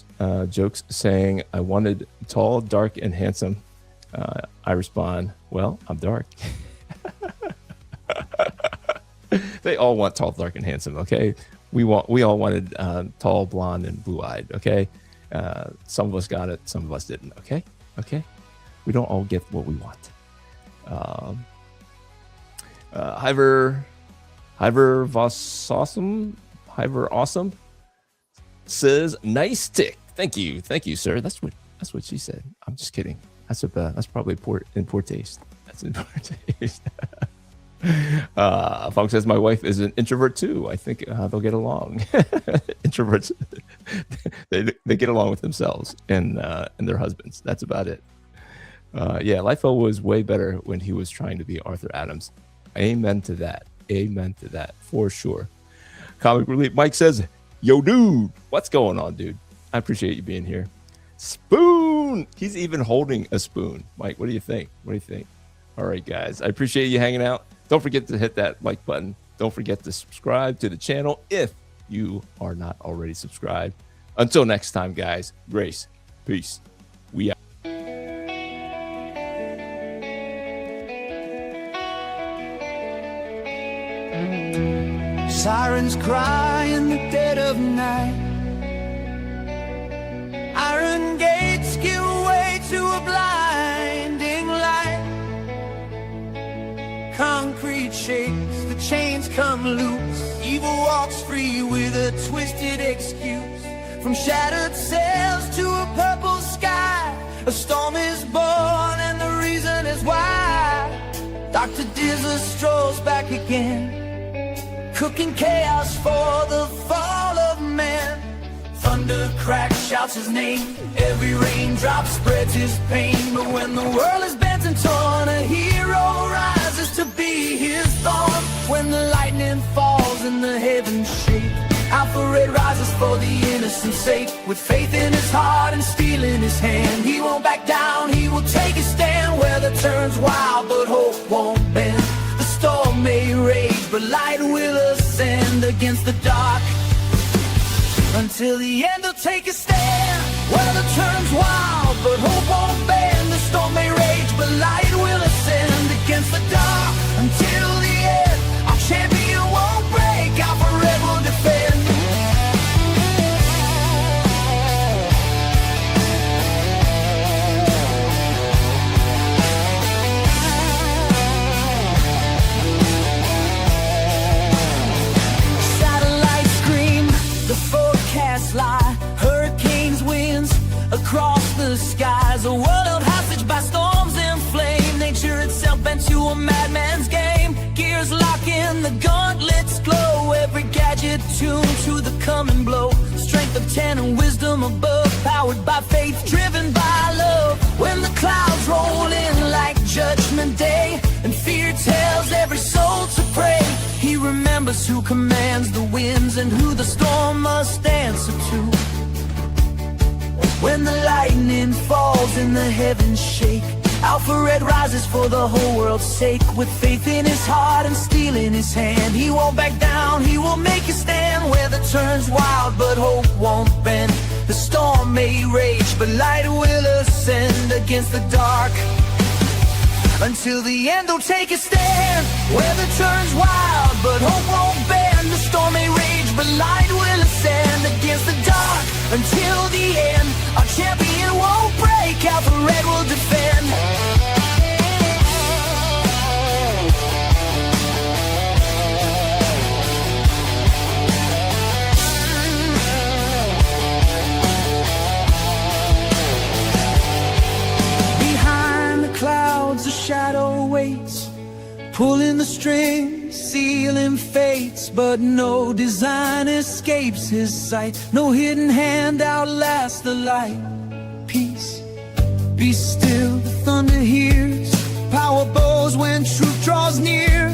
A: jokes saying I wanted tall, dark, and handsome. I respond, well, I'm dark. They all want tall, dark, and handsome, okay? We all wanted tall, blonde, and blue-eyed, okay? Some of us got it, some of us didn't, okay? Okay? We don't all get what we want. Hyver Awesome says, nice tick. Thank you, sir. That's what she said. I'm just kidding. That's probably in poor taste. That's in poor taste. Funk says, my wife is an introvert too. I think they'll get along. Introverts, they get along with themselves and their husbands. That's about it. Yeah, Liefeld was way better when he was trying to be Arthur Adams. Amen to that. Amen to that, for sure. Comic Relief Mike says, yo, dude, what's going on, dude? I appreciate you being here. Spoon! He's even holding a spoon. Mike, what do you think? All right, guys, I appreciate you hanging out. Don't forget to hit that like button. Don't forget to subscribe to the channel if you are not already subscribed. Until next time, guys, grace, peace. We out.
B: Sirens cry in the dead of night. Iron gates give way to a blinding light. Concrete shakes, the chains come loose. Evil walks free with a twisted excuse. From shattered cells to a purple sky, a storm is born and the reason is why. Dr. Dizzler strolls back again, cooking chaos for the fall of man. Thunder cracks, shouts his name. Every raindrop spreads his pain. But when the world is bent and torn, a hero rises to be his thorn. When the lightning falls and the heavens shake, Alpha Red rises for the innocent's sake. With faith in his heart and steel in his hand, he won't back down, he will take his stand. Weather turns wild, but hope won't bend. The storm may rage, but light will ascend against the dark. Until the end, they'll take a stand. Weather turns wild, but hope won't bend. The storm may rage, but light will ascend against the dark. Until the end, our champion won't break. Alpha Red will defend. Lie. Hurricanes, winds across the skies, a world held hostage by storms and flame. Nature itself bent to a madman's game. Gears lock in, the gauntlets glow. Every gadget tuned to the coming blow. Strength of 10 and wisdom above, powered by faith, driven by love. When the clouds roll in like judgment day, and fear tells every soul to pray, he remembers who commands the winds and who the storm must answer to. When the lightning falls and the heavens shake, Alpha Red rises for the whole world's sake. With faith in his heart and steel in his hand, he won't back down, he will make a stand. Weather turns wild, but hope won't bend. The storm may rage, but light will ascend against the dark. Until the end, they'll take a stand. Weather turns wild, but hope won't bend. The storm may rage, but light will ascend against the dark. Until the end, our champion won't break. Alpha Red will defend. Clouds, a shadow waits, pulling the strings, sealing fates. But no design escapes his sight, no hidden hand outlasts the light. Peace, be still, the thunder hears, power bows when truth draws near.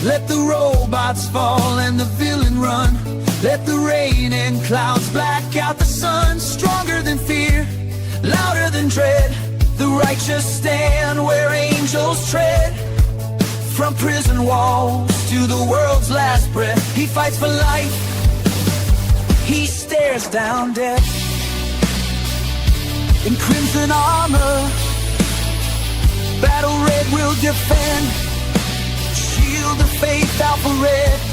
B: Let the robots fall and the villain run. Let the rain and clouds black out the sun. Stronger than fear, louder than dread, the righteous stand where angels tread. From prison walls to the world's last breath, he fights for life, he stares down death. In crimson armor, battle red will defend, shield of faith, alpha red.